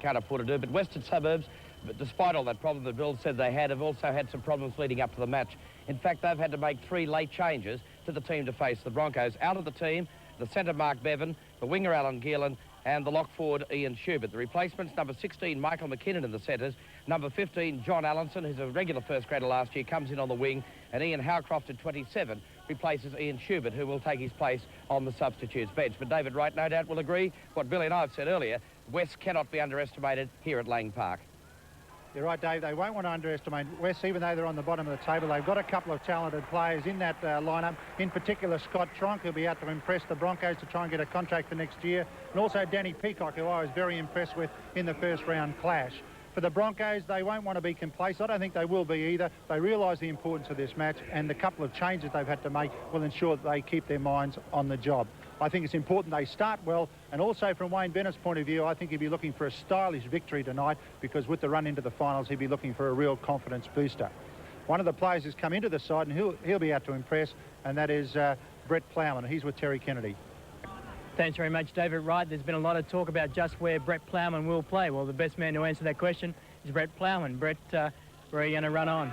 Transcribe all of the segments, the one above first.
can't afford to do. But Western Suburbs, but despite all that problem that Bill said they had, have also had some problems leading up to the match. In fact, they've had to make 3 late changes to the team to face the Broncos. Out of the team, the centre Mark Bevan, the winger Alan Geelan, and the lock forward Ian Schubert. The replacements, number 16 Michael McKinnon in the centres, number 15 John Allenson, who's a regular first grader last year, comes in on the wing, and Ian Howcroft at 27 replaces Ian Schubert, who will take his place on the substitutes bench. But David Wright no doubt will agree what Billy and I have said earlier. West cannot be underestimated here at Lang Park. You're right, Dave. They won't want to underestimate West, even though they're on the bottom of the table. They've got a couple of talented players in that lineup. In particular, Scott Tronk, who'll be out to impress the Broncos to try and get a contract for next year. And also Danny Peacock, who I was very impressed with in the first round clash. For the Broncos, they won't want to be complacent. I don't think they will be either. They realise the importance of this match, and the couple of changes they've had to make will ensure that they keep their minds on the job. I think it's important they start well, and also from Wayne Bennett's point of view, I think he'll be looking for a stylish victory tonight, because with the run into the finals, he'll be looking for a real confidence booster. One of the players has come into the side, and he'll be out to impress, and that is Brett Plowman. He's with Terry Kennedy. Thanks very much, David Wright. There's been a lot of talk about just where Brett Plowman will play. Well, the best man to answer that question is Brett Plowman. Brett, where are you going to run on?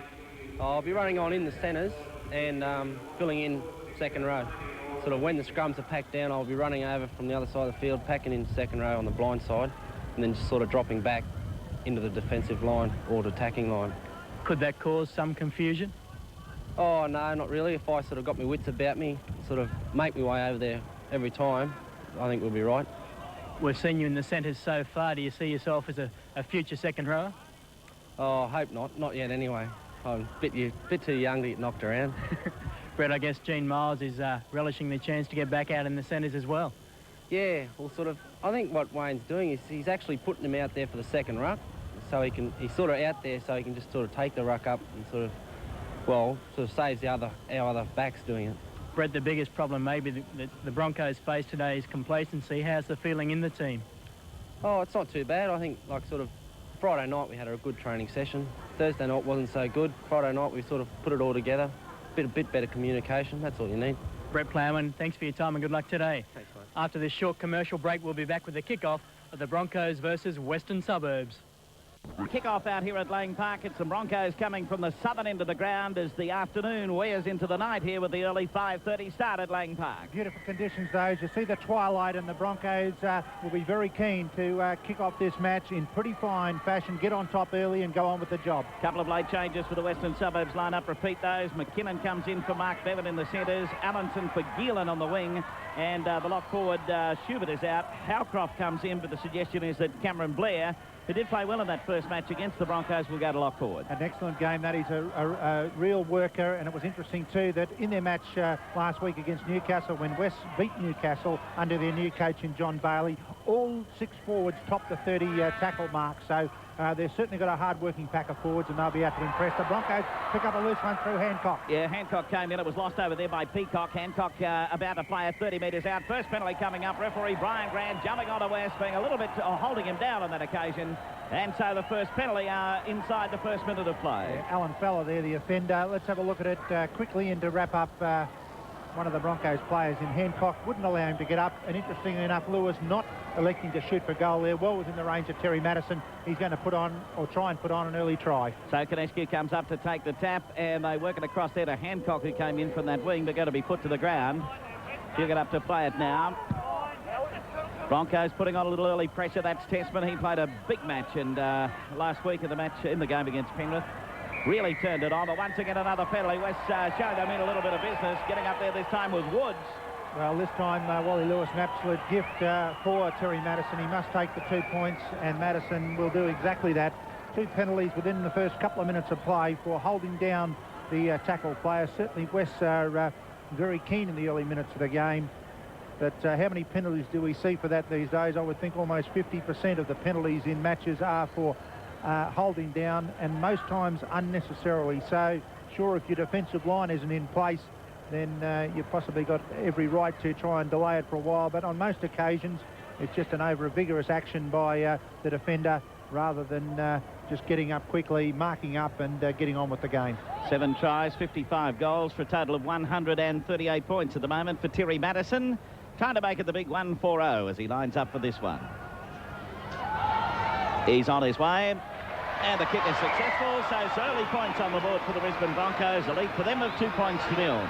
I'll be running on in the centres and filling in second row. Sort of when the scrums are packed down, I'll be running over from the other side of the field, packing in second row on the blind side, and then just sort of dropping back into the defensive line or the attacking line. Could that cause some confusion? Oh, no, not really. If I sort of got my wits about me, sort of make my way over there every time, I think we'll be right. We've seen you in the centres so far. Do you see yourself as a future second rower? Oh, I hope not. Not yet anyway. I'm a bit too young to get knocked around. Brett, I guess Gene Miles is relishing the chance to get back out in the centres as well. Yeah, well, sort of, I think what Wayne's doing is he's actually putting him out there for the second ruck, so he's sort of out there so he can just sort of take the ruck up and sort of saves our other backs doing it. Brett, the biggest problem maybe that the Broncos face today is complacency. How's the feeling in the team? Oh, it's not too bad. I think, like, sort of, Friday night we had a good training session. Thursday night wasn't so good. Friday night we sort of put it all together. A bit better communication, that's all you need. Brett Plowman, thanks for your time and good luck today. Thanks, mate. After this short commercial break, we'll be back with the kick-off of the Broncos versus Western Suburbs. Kick-off out here at Lang Park. It's some Broncos coming from the southern end of the ground as the afternoon wears into the night here with the early 5:30 start at Lang Park. Beautiful conditions, though. As you see the twilight, and the Broncos will be very keen to kick off this match in pretty fine fashion, get on top early and go on with the job. Couple of late changes for the Western Suburbs lineup. Repeat those. McKinnon comes in for Mark Bevan in the centres. Allenson for Geelan on the wing. And the lock forward, Schubert, is out. Howcroft comes in, but the suggestion is that Cameron Blair, who did play well in that first match against the Broncos, will go to lock forward. An excellent game. That is a real worker, and it was interesting too that in their match last week against Newcastle, when West beat Newcastle under their new coach in John Bailey, all 6 forwards topped the 30 tackle mark. So they've certainly got a hard-working pack of forwards, and they'll be able to impress. The Broncos pick up a loose one through Hancock. Yeah, Hancock came in. It was lost over there by Peacock. Hancock about to play at 30 metres out. First penalty coming up. Referee Brian Grant jumping on to West, being a little bit holding him down on that occasion. And so the first penalty inside the first minute of play. Yeah, Alan Feller there, the offender. Let's have a look at it quickly, and to wrap up, one of the Broncos players in Hancock wouldn't allow him to get up, and interestingly enough, Lewis not electing to shoot for goal there. Well within the range of Terry Madison. He's going to put on, or try and put on, an early try. So Konescu comes up to take the tap, and they work it across there to Hancock, who came in from that wing, but going to be put to the ground. He'll get up to play it now. Broncos putting on a little early pressure. That's Tessman. He played a big match, and last week in the game against Penrith, really turned it on. But once again, another penalty. West showing them in a little bit of business, getting up there this time with Woods. Well, this time Wally Lewis, an absolute gift for Terry Madison. He must take the 2 points, and Madison will do exactly that. 2 penalties within the first couple of minutes of play for holding down the tackle players. Certainly West are very keen in the early minutes of the game. But how many penalties do we see for that these days? I would think almost 50% of the penalties in matches are for holding down, and most times unnecessarily so. Sure, if your defensive line isn't in place, then you've possibly got every right to try and delay it for a while. But on most occasions, it's just an over-vigorous action by the defender, rather than just getting up quickly, marking up and getting on with the game. 7 tries, 55 goals for a total of 138 points at the moment for Terry Madison. Trying to make it the big 1-4-0 as he lines up for this one. He's on his way. And the kick is successful, so it's early points on the board for the Brisbane Broncos. A lead for them of 2 points to nil.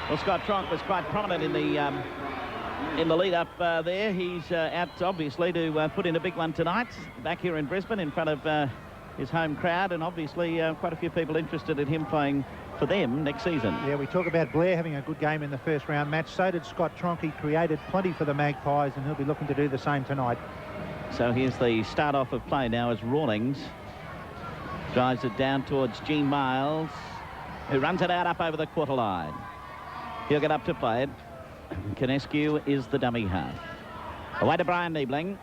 Well, Scott Tronk was quite prominent in the lead-up there. He's out, obviously, to put in a big one tonight, back here in Brisbane in front of his home crowd, and obviously quite a few people interested in him playing for them next season. Yeah, we talk about Blair having a good game in the first round match. So did Scott Tronk. He created plenty for the Magpies, and he'll be looking to do the same tonight. So here's the start-off of play now as Rawlings drives it down towards Gene Miles, who runs it out up over the quarter line. He'll get up to play it. Kinescu is the dummy half. Away to Brian Niebling.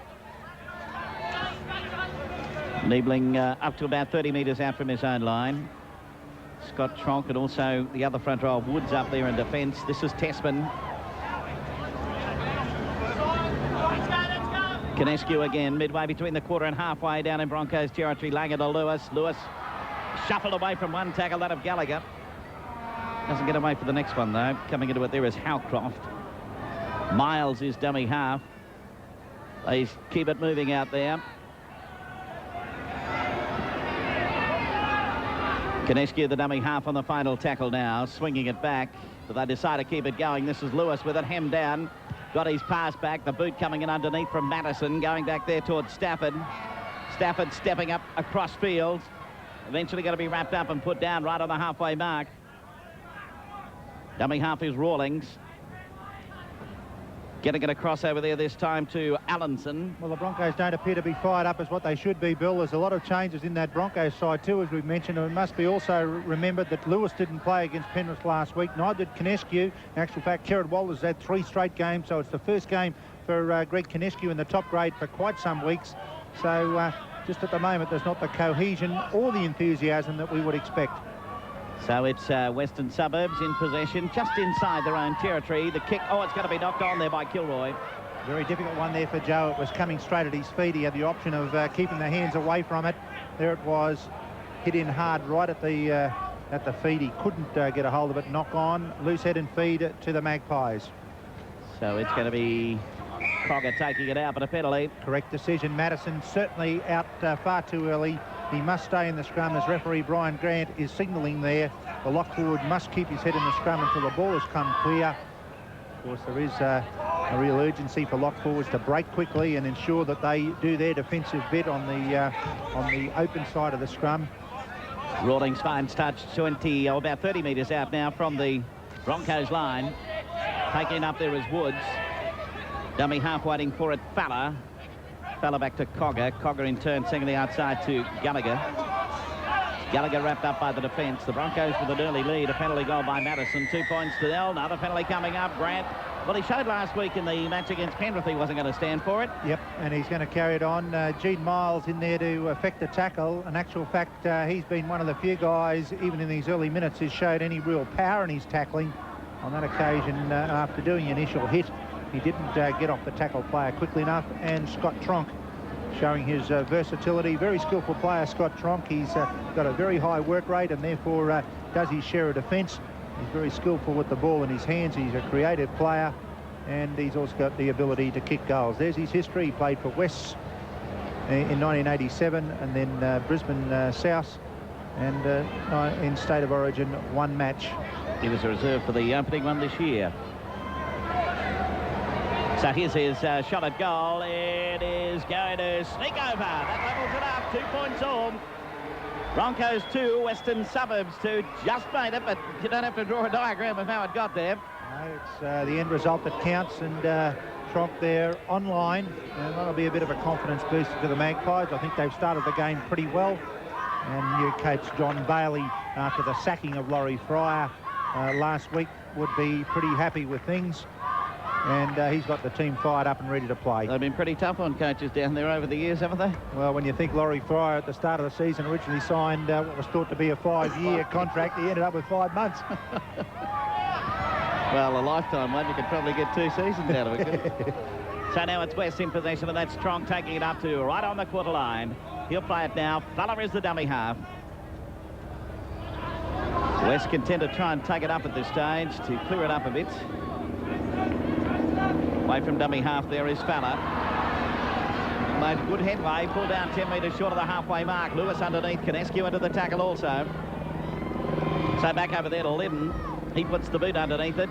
Niebling up to about 30 metres out from his own line. Scott Tronk and also the other front row of Woods up there in defence. This is Tessman. Kinescu again, midway between the quarter and halfway down in Broncos territory. Langer to Lewis. Lewis shuffled away from one tackle, that of Gallagher. Doesn't get away for the next one, though. Coming into it there is Howcroft. Miles is dummy half. They keep it moving out there. Kinescu, the dummy half, on the final tackle now, swinging it back, but they decide to keep it going. This is Lewis with it hemmed down. Got his pass back. The boot coming in underneath from Madison, going back there towards Stafford. Stafford stepping up across field. Eventually going to be wrapped up and put down right on the halfway mark. Dummy half is Rawlings. Getting it across over there this time to Allenson. Well, the Broncos don't appear to be fired up as what they should be, Bill. There's a lot of changes in that Broncos side too, as we've mentioned. And it must be also remembered that Lewis didn't play against Penrith last week. Neither did Kinescu. In actual fact, Kerrod Walters had 3 straight games, so it's the first game for Greg Kinescu in the top grade for quite some weeks. So just at the moment, there's not the cohesion or the enthusiasm that we would expect. So it's Western Suburbs in possession, just inside their own territory. The kick, oh, it's going to be knocked on there by Kilroy. Very difficult one there for Joe. It was coming straight at his feet. He had the option of keeping the hands away from it. There it was, hit in hard right at the feet. He couldn't get a hold of it. Knock on, loose head and feed to the Magpies. So it's going to be Cogger taking it out, but a penalty. Correct decision. Madison certainly out far too early. He must stay in the scrum as referee Brian Grant is signalling there. The lock forward must keep his head in the scrum until the ball has come clear. Of course, there is a real urgency for lock forwards to break quickly and ensure that they do their defensive bit on the open side of the scrum. Rawlings finds touch 20 or about 30 metres out now from the Broncos line. Taking up there is Woods. Dummy half waiting for it, Fowler. Fowler back to Cogger. Cogger in turn singing the outside to Gallagher. Gallagher wrapped up by the defence. The Broncos with an early lead. A penalty goal by Madison. 2 points to nil. Another penalty coming up. Grant. Well, he showed last week in the match against Penrith he wasn't going to stand for it. Yep, and he's going to carry it on. Gene Miles in there to effect the tackle. In actual fact, he's been one of the few guys, even in these early minutes, who's showed any real power in his tackling. On that occasion, after doing the initial hit, he didn't get off the tackle player quickly enough. And Scott Tronk showing his versatility. Very skillful player, Scott Tronk. He's got a very high work rate and therefore does his share of defence. He's very skillful with the ball in his hands. He's a creative player and he's also got the ability to kick goals. There's his history. He played for Wests in 1987 and then Brisbane South and in State of Origin 1 match. He was a reserve for the opening one this year. So here's his shot at goal. It is going to sneak over. That levels it up. 2 points all. Broncos 2, Western Suburbs 2. Just made it, but you don't have to draw a diagram of how it got there. No, it's the end result that counts, and Tronk there online. And that'll be a bit of a confidence booster to the Magpies. I think they've started the game pretty well. And new coach John Bailey, after the sacking of Laurie Fryer last week, would be pretty happy with things. And he's got the team fired up and ready to play. They've been pretty tough on coaches down there over the years, haven't they? Well, when you think Laurie Fryer at the start of the season originally signed what was thought to be a 5-year contract, he ended up with 5 months. Well, a lifetime one, you could probably get 2 seasons out of it. So now it's West in possession, and that's Tronk taking it up to right on the quarter line. He'll play it now. Fowler is the dummy half. West content to try and take it up at this stage to clear it up a bit. Away from dummy half there is Fowler. Made good headway, pulled down 10 metres short of the halfway mark. Lewis underneath, Kinescu into the tackle also. So back over there to Liddon. He puts the boot underneath it.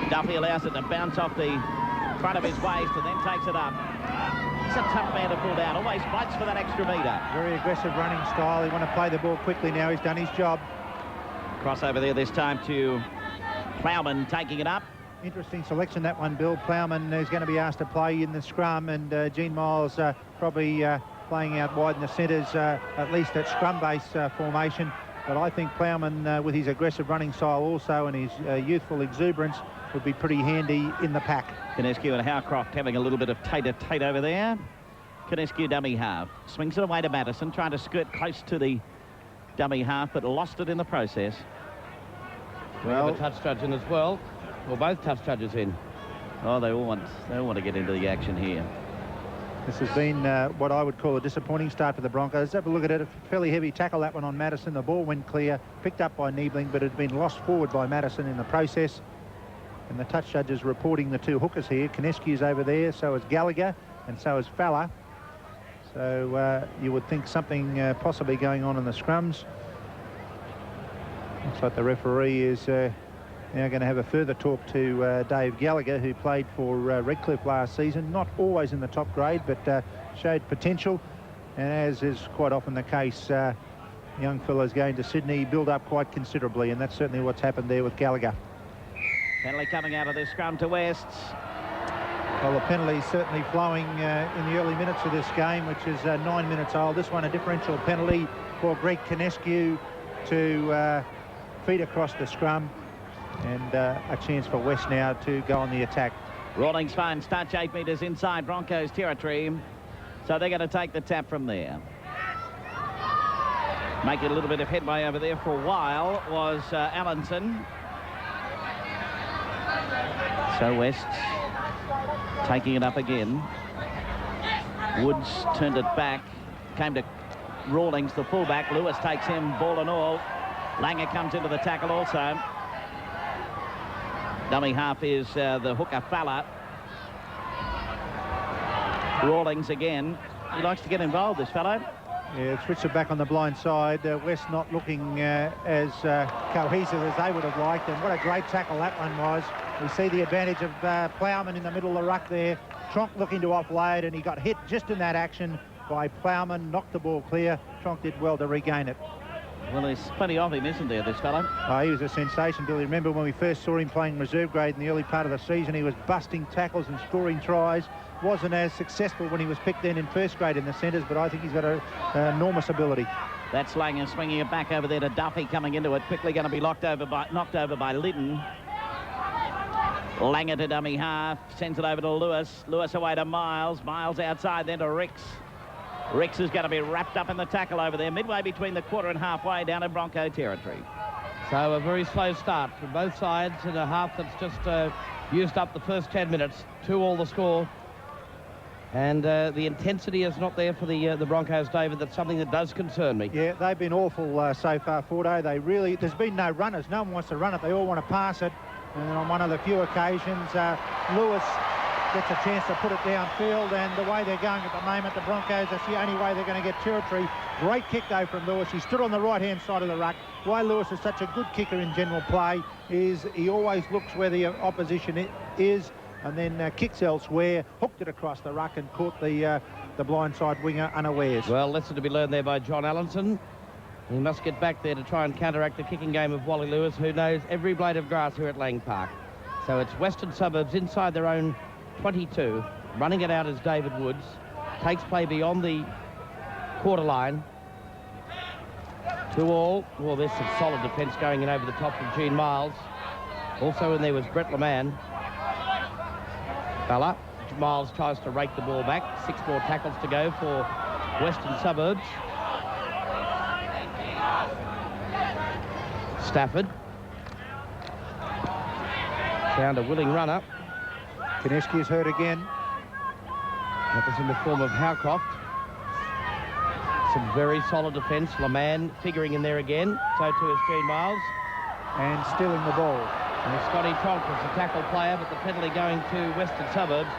Duffy allows it to bounce off the front of his waist and then takes it up. He's a tough man to pull down, always fights for that extra metre. Very aggressive running style. He want to play the ball quickly now. He's done his job. Crossover there this time to Plowman taking it up. Interesting selection, that one, Bill. Plowman is going to be asked to play in the scrum, and Gene Miles probably playing out wide in the centres, at least at scrum-based formation. But I think Plowman, with his aggressive running style also and his youthful exuberance, would be pretty handy in the pack. Kinescu and Howcroft having a little bit of tete-a-tete over there. Kinescu dummy half. Swings it away to Madison, trying to skirt close to the dummy half, but lost it in the process. We have a touch judge in as well. Well, both touch judges in. Oh, they all want to get into the action here. This has been what I would call a disappointing start for the Broncos. Have a look at it. A fairly heavy tackle, that one on Madison. The ball went clear, picked up by Niebling, but it had been lost forward by Madison in the process. And the touch judge is reporting the two hookers here. Kinescu's over there, so is Gallagher, and so is Fowler. So you would think something possibly going on in the scrums. Looks like the referee is now going to have a further talk to Dave Gallagher, who played for Redcliffe last season. Not always in the top grade, but showed potential. And as is quite often the case, young fellas going to Sydney build up quite considerably, and that's certainly what's happened there with Gallagher. Penalty coming out of this scrum to Wests. Well, the penalty certainly flowing in the early minutes of this game, which is 9 minutes old. This one a differential penalty for Greg Kinescu to feed across the scrum, and a chance for West now to go on the attack. Rawlings finds touch 8 metres inside Broncos territory, so they're going to take the tap from there. Making a little bit of headway over there for a while was Allenson. So West taking it up again. Woods turned it back, came to Rawlings, the fullback. Lewis takes him, ball and all. Langer comes into the tackle also. Dummy half is the hooker Fowler. Rawlings again. He likes to get involved, this fellow. Yeah, switch it back on the blind side. West not looking as cohesive as they would have liked, and what a great tackle that one was. We see the advantage of Plowman in the middle of the ruck there. Tronk looking to offload, and he got hit just in that action by Plowman, knocked the ball clear. Tronk did well to regain it. Well, there's plenty of him, isn't there, this fellow? Oh, he was a sensation, Billy. Remember when we first saw him playing reserve grade in the early part of the season, he was busting tackles and scoring tries. Wasn't as successful when he was picked in first grade in the centres, but I think he's got an enormous ability. That's Langer swinging it back over there to Duffy, coming into it. Quickly going to be knocked over by Liddon. Langer to dummy half, sends it over to Lewis. Lewis away to Miles. Miles outside, then to Ricks. Ricks is going to be wrapped up in the tackle over there, midway between the quarter and halfway down in Bronco territory. So a very slow start from both sides in a half that's just used up the first 10 minutes. 2-2 the score. And the intensity is not there for the Broncos, David. That's something that does concern me. Yeah, they've been awful so far, Fordo. There's been no runners. No one wants to run it. They all want to pass it. And then on one of the few occasions, Lewis gets a chance to put it downfield. And the way they're going at the moment, the Broncos, that's the only way they're going to get territory. Great kick, though, from Lewis. He stood on the right-hand side of the ruck. Why Lewis is such a good kicker in general play is he always looks where the opposition is, and then kicks elsewhere, hooked it across the ruck and caught the blindside winger unawares. Well, lesson to be learned there by John Allenson. He must get back there to try and counteract the kicking game of Wally Lewis, who knows every blade of grass here at Lang Park. So it's Western Suburbs inside their own 22. Running it out is David Woods. Takes play beyond the quarter line. 2-2. Well, there's some solid defence going in over the top of Gene Miles. Also in there was Brett LeMan. Fella. Miles tries to rake the ball back. 6 more tackles to go for Western Suburbs. Stafford. Found a willing runner. Kinescu's hurt again. That was in the form of Howcroft. Some very solid defence. LeMan figuring in there again. So too is Gene Miles. And stealing the ball. And Scotty Tronk was the tackle player, but the penalty going to Western Suburbs.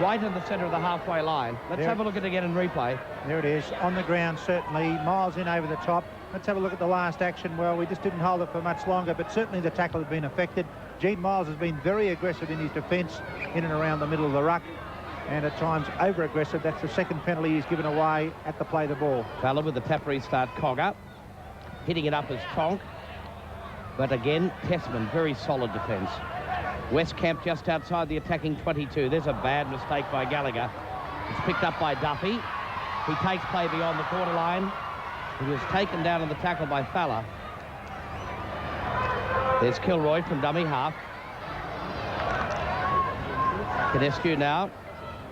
right in the centre of the halfway line. Let's have a look at it again in replay. There it is, on the ground certainly, miles in over the top. Let's have a look at the last action. Well, we just didn't hold it for much longer, but certainly the tackle has been affected. Gene Miles has been very aggressive in his defence in and around the middle of the ruck, and at times over-aggressive. That's the second penalty he's given away at the play the ball. Fella with the tap restart, Cogger. Hitting it up as Tonk. But again, Tessman, very solid defence. West Camp just outside the attacking 22. There's a bad mistake by Gallagher. It's picked up by Duffy. He takes play beyond the quarter line. He was taken down on the tackle by Fowler. There's Kilroy from dummy half. Cadescu now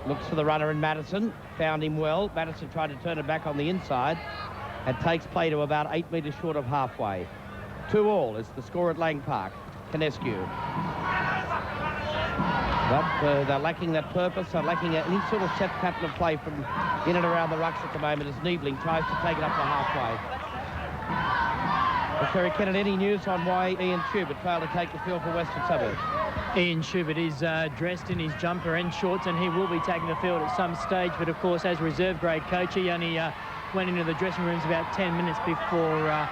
looks for the runner in Madison. Found him well. Madison tried to turn it back on the inside and takes play to about 8 metres short of halfway. 2-2 is the score at Lang Park. Cadescu. But they're lacking that purpose. They're lacking any sort of set pattern of play from in and around the rucks at the moment as Niebling tries to take it up to halfway. Terry Kennett, any news on why Ian Schubert failed to take the field for Western Suburbs? Ian Schubert is dressed in his jumper and shorts, and he will be taking the field at some stage. But, of course, as reserve grade coach, he only went into the dressing rooms about 10 minutes before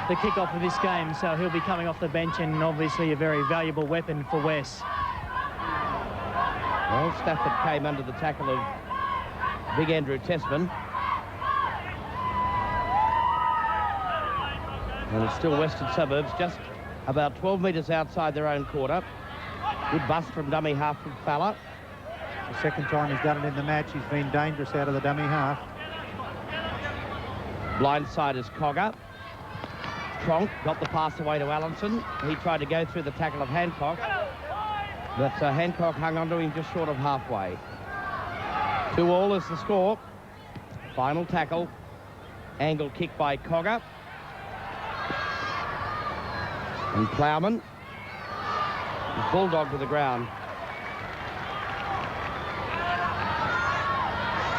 the kick-off of this game. So he'll be coming off the bench, and obviously a very valuable weapon for West. Well, Stafford came under the tackle of Big Andrew Tessman. And it's still Western Suburbs, just about 12 metres outside their own quarter. Good bust from dummy half from Fowler. The second time he's done it in the match. He's been dangerous out of the dummy half. Blindside is Cogger. Tronk got the pass away to Allenson. He tried to go through the tackle of Hancock, but Hancock hung onto him just short of halfway. 2-2 is the score. Final tackle. Angle kick by Cogger. And Plowman. Bulldog to the ground.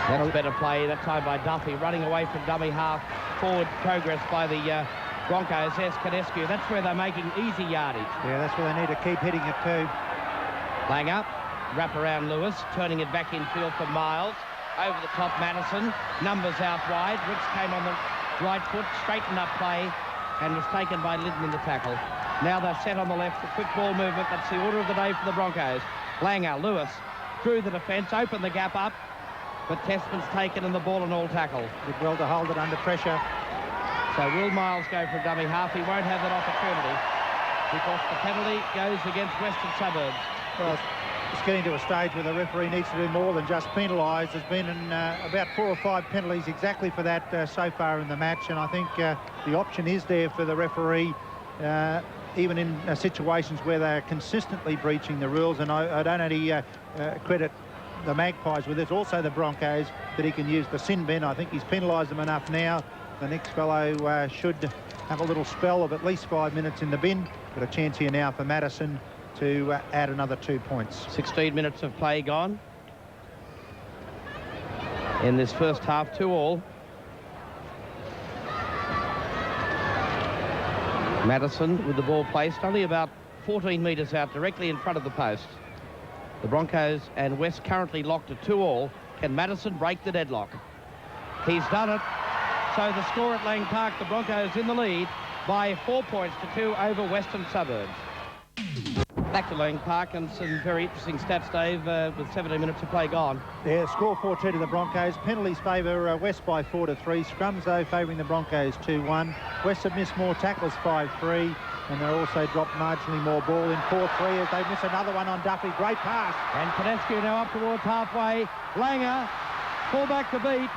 That's better play, that time by Duffy. Running away from dummy half. Forward progress by the Broncos. There's Cadescu. That's where they're making easy yardage. Yeah, that's where they need to keep hitting it too. Playing up. Wrap around Lewis. Turning it back infield for Miles. Over the top, Madison. Numbers out wide. Ricks came on the right foot. Straightened up play. And was taken by Lytton in the tackle. Now they're set on the left. A quick ball movement. That's the order of the day for the Broncos. Langer, Lewis. Through the defence. Open the gap up. But Tessman's taken in the ball and all tackle. Did well to hold it under pressure. So will Miles go for a dummy half? He won't have that opportunity because the penalty goes against Western Suburbs. Well, it's getting to a stage where the referee needs to do more than just penalise. There's been about 4 or 5 penalties exactly for that so far in the match, and I think the option is there for the referee, even in situations where they're consistently breaching the rules. And I don't only credit the Magpies with this, also the Broncos, that he can use the sin bin. I think he's penalised them enough now. The next fellow should have a little spell of at least 5 minutes in the bin. But a chance here now for Madison to add another 2 points. 16 minutes of play gone in this first half. 2-2. Madison with the ball placed only about 14 metres out, directly in front of the post. The Broncos and West currently locked at 2-2. Can Madison break the deadlock? He's done it. So the score at Lang Park, the Broncos in the lead by 4 points to 2 over Western Suburbs. Back to Lang Park, and some very interesting stats, Dave, with 17 minutes of play gone. Yeah, score 4-2 to the Broncos. Penalties favour West by 4-3. Scrums, though, favouring the Broncos 2-1. West have missed more tackles, 5-3. And they're also dropped marginally more ball in 4-3 as they miss another one on Duffy. Great pass. And Cadescu now up towards halfway. Langer, full back to beat.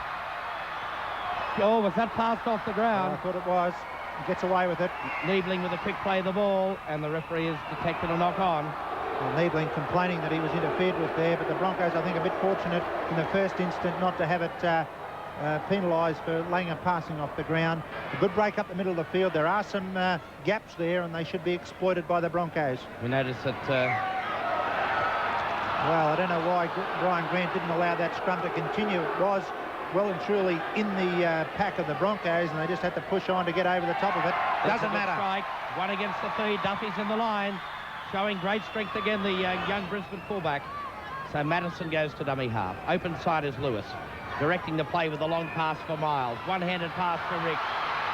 Oh, was that passed off the ground? I thought it was. He gets away with it. Niebling with a quick play of the ball, and the referee has detected a knock-on. Well, Niebling complaining that he was interfered with there, but the Broncos, I think, a bit fortunate in the first instant not to have it penalised for Langer passing off the ground. A good break up the middle of the field. There are some gaps there, and they should be exploited by the Broncos. We noticed that... Well, I don't know why Brian Grant didn't allow that scrum to continue. It was well and truly in the pack of the Broncos, and they just had to push on to get over the top of it. Doesn't matter. Strike, one against the feed. Duffy's in the line, showing great strength again, the young Brisbane fullback. So Madison goes to dummy half. Open side is Lewis, directing the play with a long pass for Miles. One-handed pass for Ricks.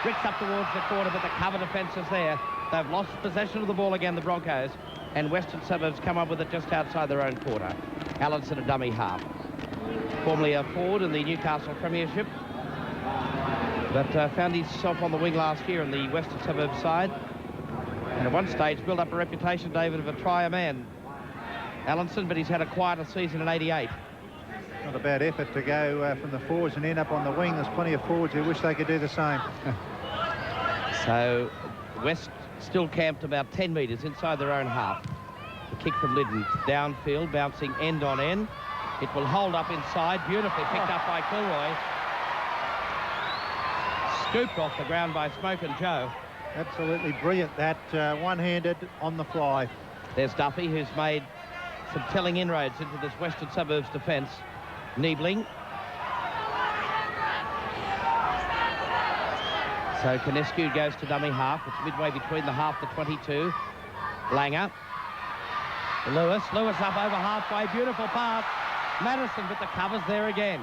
Ricks up towards the corner, but the cover defence is there. They've lost possession of the ball again, the Broncos, and Western Suburbs come up with it just outside their own quarter. Allenson a dummy half. Formerly a forward in the Newcastle Premiership, but found himself on the wing last year in the Western Suburbs side. And at one stage built up a reputation, David, of a trier man. Allenson, but he's had a quieter season in '88. Not a bad effort to go from the forwards and end up on the wing. There's plenty of forwards who wish they could do the same. So West still camped about 10 metres inside their own half. The kick from Liddon, downfield, bouncing end on end. It will hold up inside, beautifully picked up by Kilroy. Scooped off the ground by Smoke and Joe. Absolutely brilliant, that one-handed on the fly. There's Duffy, who's made some telling inroads into this Western Suburbs defence. Niebling. So Canescu goes to dummy half. It's midway between the half to 22. Langer. Lewis up over halfway. Beautiful pass. Madison, but the cover's there again.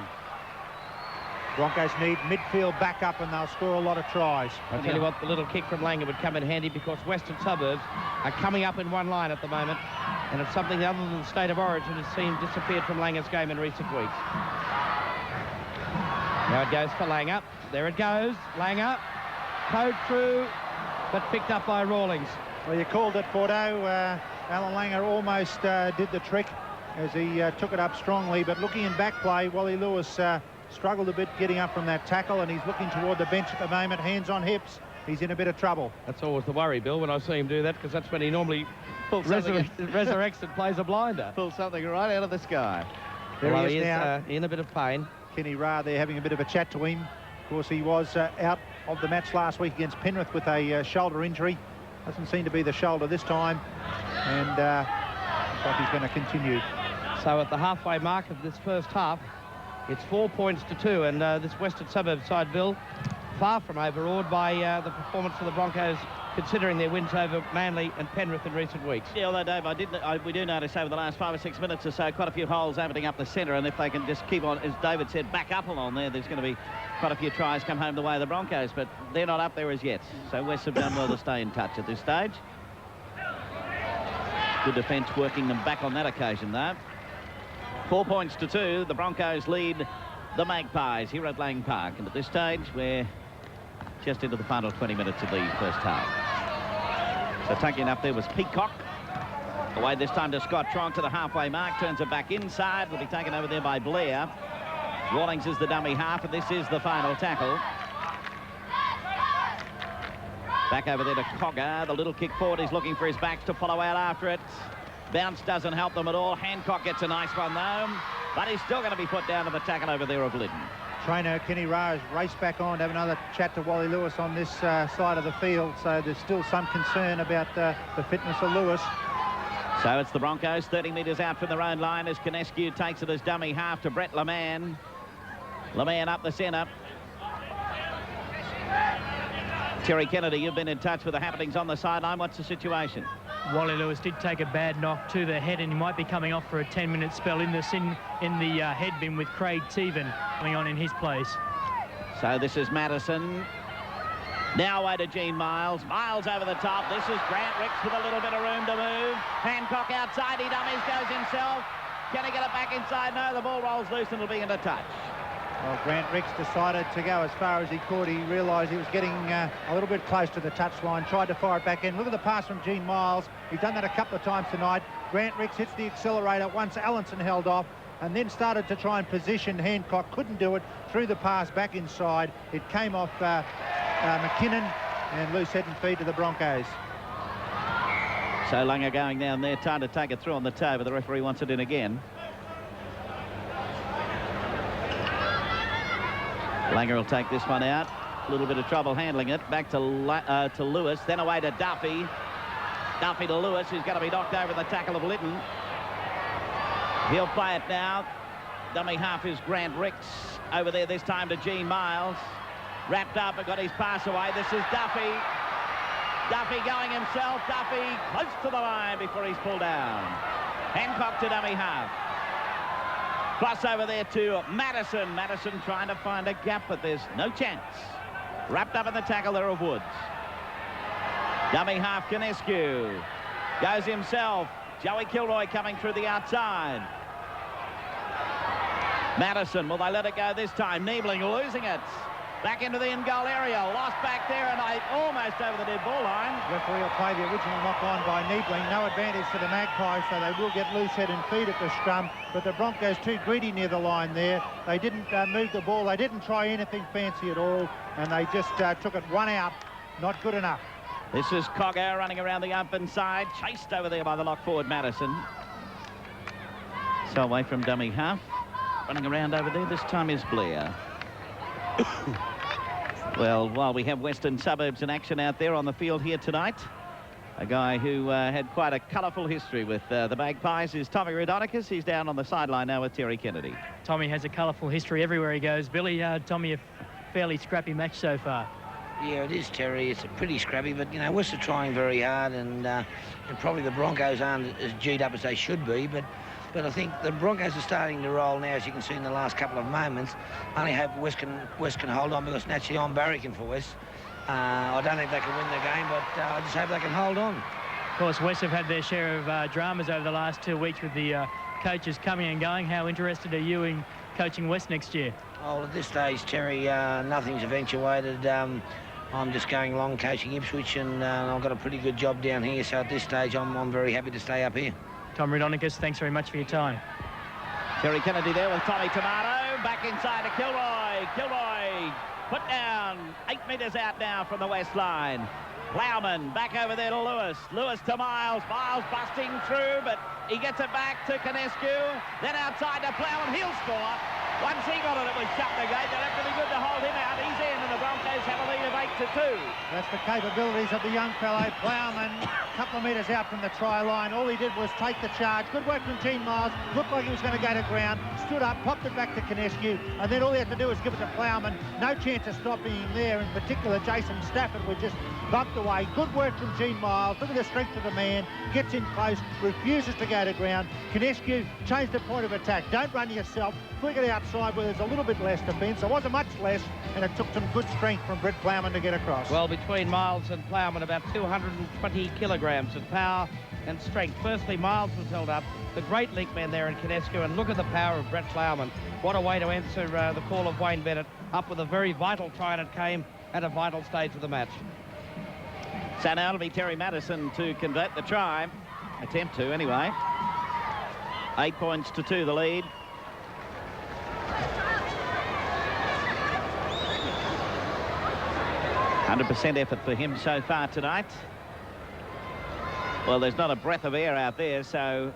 Broncos need midfield backup and they'll score a lot of tries. I'll tell you what, the little kick from Langer would come in handy because Western Suburbs are coming up in one line at the moment, and it's something other than the state of origin has seemed disappeared from Langer's game in recent weeks. Now it goes for Langer. There it goes. Langer. Towed through, but picked up by Rawlings. Well, you called it, Bordeaux. Alan Langer almost did the trick as he took it up strongly, but looking in back play, Wally Lewis struggled a bit getting up from that tackle, and he's looking toward the bench at the moment, hands on hips. He's in a bit of trouble. That's always the worry, Bill, when I see him do that, because that's when he normally resurrects and plays a blinder. Pull something right out of the sky. There Well, he is now. In a bit of pain. Kenny Ra there having a bit of a chat to him. Of course, he was out of the match last week against Penrith with a shoulder injury. Doesn't seem to be the shoulder this time, and looks like he's going to continue. So at the halfway mark of this first half, it's 4 points to 2, and this Western Suburbs side, Bill, far from overawed by the performance of the Broncos, considering their wins over Manly and Penrith in recent weeks. Yeah, although, Dave, we do notice over the last 5 or 6 minutes or so quite a few holes opening up the centre, and if they can just keep on, as David said, back up along there, there's going to be quite a few tries come home the way of the Broncos, but they're not up there as yet. So West have done well to stay in touch at this stage. Good defence working them back on that occasion, though. 4 points to 2. The Broncos lead the Magpies here at Lang Park, and at this stage we're just into the final 20 minutes of the first half. So taking up there was Peacock. Away this time to Scott Tronk to the halfway mark, turns it back inside, will be taken over there by Blair. Rawlings is the dummy half, and this is the final tackle. Back over there to Cogger. The little kick forward, he's looking for his backs to follow out after it. Bounce doesn't help them at all. Hancock gets a nice one though, but he's still going to be put down to the tackle over there of Liddon. Trainer Kenny Ra has raced back on to have another chat to Wally Lewis on this side of the field, so there's still some concern about the fitness of Lewis. So it's the Broncos 30 metres out from their own line as Canescu takes it as dummy half to Brett LeMan. LeMan up the centre. Terry Kennedy, you've been in touch with the happenings on the sideline. What's the situation? Wally Lewis did take a bad knock to the head, and he might be coming off for a 10-minute spell in the head bin with Craig Teven coming on in his place. So this is Madison. Now away to Gene Miles. Miles over the top. This is Grant Ricks with a little bit of room to move. Hancock outside. He dummies, goes himself. Can he get it back inside? No, the ball rolls loose and it'll be into touch. Well, Grant Ricks decided to go as far as he could. He realised he was getting a little bit close to the touchline, tried to fire it back in. Look at the pass from Gene Miles. He's done that a couple of times tonight. Grant Ricks hits the accelerator once Allenson held off, and then started to try and position Hancock. Couldn't do it. Threw the pass back inside. It came off McKinnon, and loose head and feet to the Broncos. So Langer going down there, trying to take it through on the toe, but the referee wants it in again. Langer will take this one out. A little bit of trouble handling it. Back to Lewis, then away to Duffy. Duffy to Lewis, who's going to be knocked over the tackle of Lytton. He'll play it now. Dummy half is Grant Ricks. Over there this time to Gene Miles. Wrapped up and got his pass away. This is Duffy. Duffy going himself. Duffy close to the line before he's pulled down. Hancock to dummy half. Cross over there to Madison. Madison trying to find a gap, but there's no chance. Wrapped up in the tackle there of Woods. Dummy half Canescu. Goes himself. Joey Kilroy coming through the outside. Madison, will they let it go this time? Niebling losing it. Back into the in-goal area. Lost back there and almost over the dead ball line. Referee will play the original knock-on by Niebling. No advantage to the Magpies, so they will get loose head and feet at the scrum. But the Broncos too greedy near the line there. They didn't move the ball. They didn't try anything fancy at all. And they just took it one out. Not good enough. This is Cogger running around the open side. Chased over there by the lock forward Madison. So away from dummy half. Running around over there, this time is Blair. Well, while we have Western Suburbs in action out there on the field here tonight, a guy who had quite a colourful history with the Magpies is Tommy Raudonikis. He's down on the sideline now with Terry Kennedy. Tommy has a colourful history everywhere he goes. Billy, Tommy, a fairly scrappy match so far. Yeah, it is, Terry. It's pretty scrappy, but, you know, West are trying very hard, and probably the Broncos aren't as G'd up as they should be, but I think the Broncos are starting to roll now, as you can see in the last couple of moments. I only hope West can hold on, because naturally I'm barracking for West. I don't think they can win the game, but I just hope they can hold on. Of course, West have had their share of dramas over the last 2 weeks with the coaches coming and going. How interested are you in coaching West next year? Oh, at this stage, Terry, nothing's eventuated. I'm just going along coaching Ipswich, and I've got a pretty good job down here, so at this stage I'm very happy to stay up here. Tom Raudonikis, thanks very much for your time. Terry Kennedy there with Tommy Tomato. Back inside to Kilroy. Kilroy put down 8 metres out now from the West line. Plowman back over there to Lewis. Lewis to Miles. Miles busting through, but he gets it back to Canescu. Then outside to Plowman. He'll score. Once he got it, it was shut the gate. They'll have to be good to hold him out. He's in, and the Broncos have a lead of 8-2. That's the capabilities of the young fellow. Plowman, a couple of metres out from the try line. All he did was take the charge. Good work from Gene Miles. Looked like he was going to go to ground. Stood up, popped it back to Canescu, and then all he had to do was give it to Plowman. No chance of stopping him there. In particular, Jason Stafford was just bumped away. Good work from Gene Miles. Look at the strength of the man. Gets in close, refuses to go to ground. Canescu changed the point of attack. Don't run yourself. Flick it outside where there's a little bit less defence. There wasn't much less, and it took some good strength from Brett Plowman to get across. Well, between Miles and Plowman, about 220 kilograms of power and strength. Firstly, Miles was held up. The great link man there in Canescu, and look at the power of Brett Plowman. What a way to answer the call of Wayne Bennett, up with a very vital try, and it came at a vital stage of the match. So now it'll be Terry Madison to convert the try. Attempt to, anyway. 8-2 the lead. ...100% effort for him so far tonight. Well, there's not a breath of air out there, so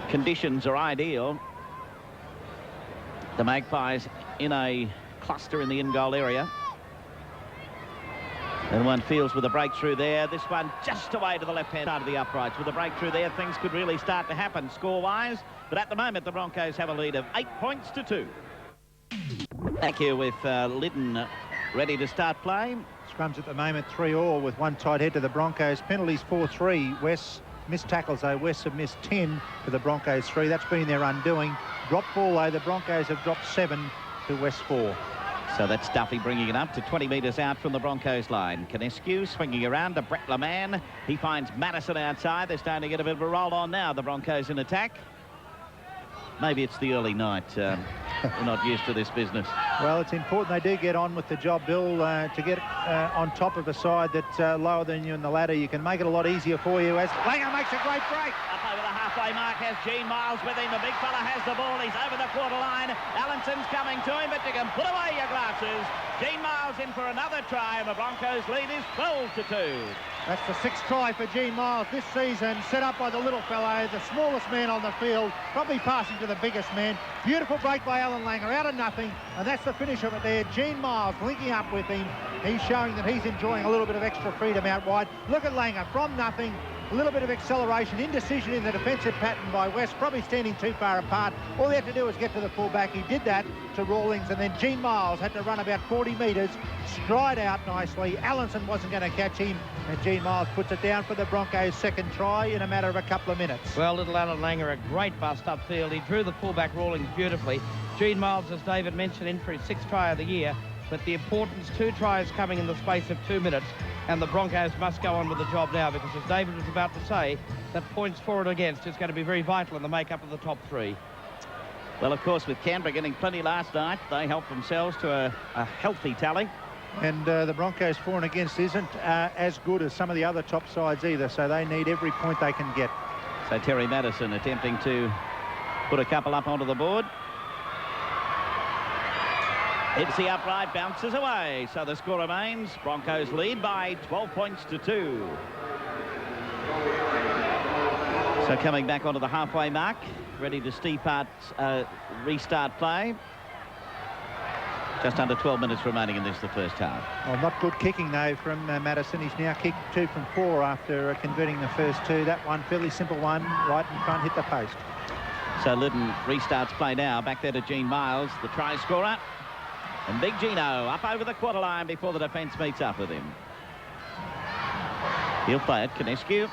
conditions are ideal. The Magpies in a cluster in the in-goal area. And one feels with a breakthrough there. This one just away to the left-hand side of the uprights. With a breakthrough there, things could really start to happen score-wise. But at the moment, the Broncos have a lead of 8-2. Back here with Liddon ready to start play. Scrums at the moment 3-3 with one tight head to the Broncos. Penalties 4-3. West missed tackles though. West have missed 10 to the Broncos 3. That's been their undoing. Drop ball though. The Broncos have dropped 7 to West 4. So that's Duffy bringing it up to 20 metres out from the Broncos line. Canescu swinging around to Brett LeMan. He finds Madison outside. They're starting to get a bit of a roll on now. The Broncos in attack. Maybe it's the early night. They're not used to this business. Well, it's important they do get on with the job, Bill, to get on top of a side that's lower than you in the ladder. You can make it a lot easier for you as Langer makes a great break. Up over the halfway mark has Gene Miles with him. The big fella has the ball. He's over the quarter line. Allinson's coming to him, but you can put away your glasses. Gene Miles in for another try, and the Broncos lead is 12-2. That's the 6th try for Gene Miles this season, set up by the little fellow, the smallest man on the field, probably passing to the biggest man. Beautiful break by Alan Langer, out of nothing, and that's the finish of it there. Gene Miles linking up with him. He's showing that he's enjoying a little bit of extra freedom out wide. Look at Langer, from nothing, A little bit of acceleration, indecision in the defensive pattern by West, probably standing too far apart. All he had to do was get to the fullback. He did that to Rawlings, and then Gene Miles had to run about 40 metres, stride out nicely. Allenson wasn't going to catch him, and Gene Miles puts it down for the Broncos' second try in a matter of a couple of minutes. Well, little Alan Langer, a great bust upfield. He drew the fullback Rawlings beautifully. Gene Miles, as David mentioned, in for his 6th try of the year. But the importance, 2 tries coming in the space of 2 minutes, and the Broncos must go on with the job now, because as David was about to say, that points for and against is going to be very vital in the make-up of the top 3. Well, of course, with Canberra getting plenty last night, they helped themselves to a healthy tally. And the Broncos for and against isn't as good as some of the other top sides either, so they need every point they can get. So Terry Madison attempting to put a couple up onto the board. Hits the upright, bounces away. So the score remains. Broncos lead by 12 points to 2. So coming back onto the halfway mark, ready to restart play. Just under 12 minutes remaining in this, the first half. Well, not good kicking, though, from Madison. He's now kicked 2 from 4 after converting the first 2. That one, fairly simple one, right in front, hit the post. So Lytton restarts play now. Back there to Gene Miles, the try scorer. And Big Gino up over the quarter line before the defence meets up with him. He'll play it, Kinescu.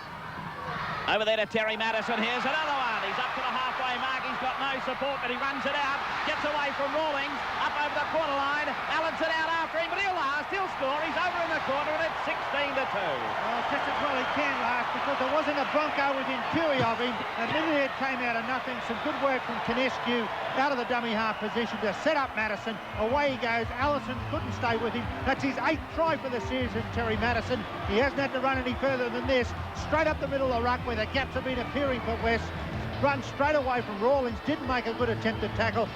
Over there to Terry Madison. Here's another one. He's up to the halfway mark. He's got no support, but he runs it out. Gets away from Rawlings. Up over the quarter line. Allenson out after him, but he'll last. He'll score. He's over in the corner, and it's 16 to 2. Well, just as well he can last, because there wasn't a Bronco within fury of him. Admittedly, it came out of nothing. Some good work from Kinescu out of the dummy half position to set up Madison. Away he goes. Allison couldn't stay with him. That's his 8th try for the season, Terry Madison. He hasn't had to run any further than this. Straight up the middle of the ruck where the gaps have been appearing for West. Run straight away from Rawlings. Didn't make a good attempt to tackle.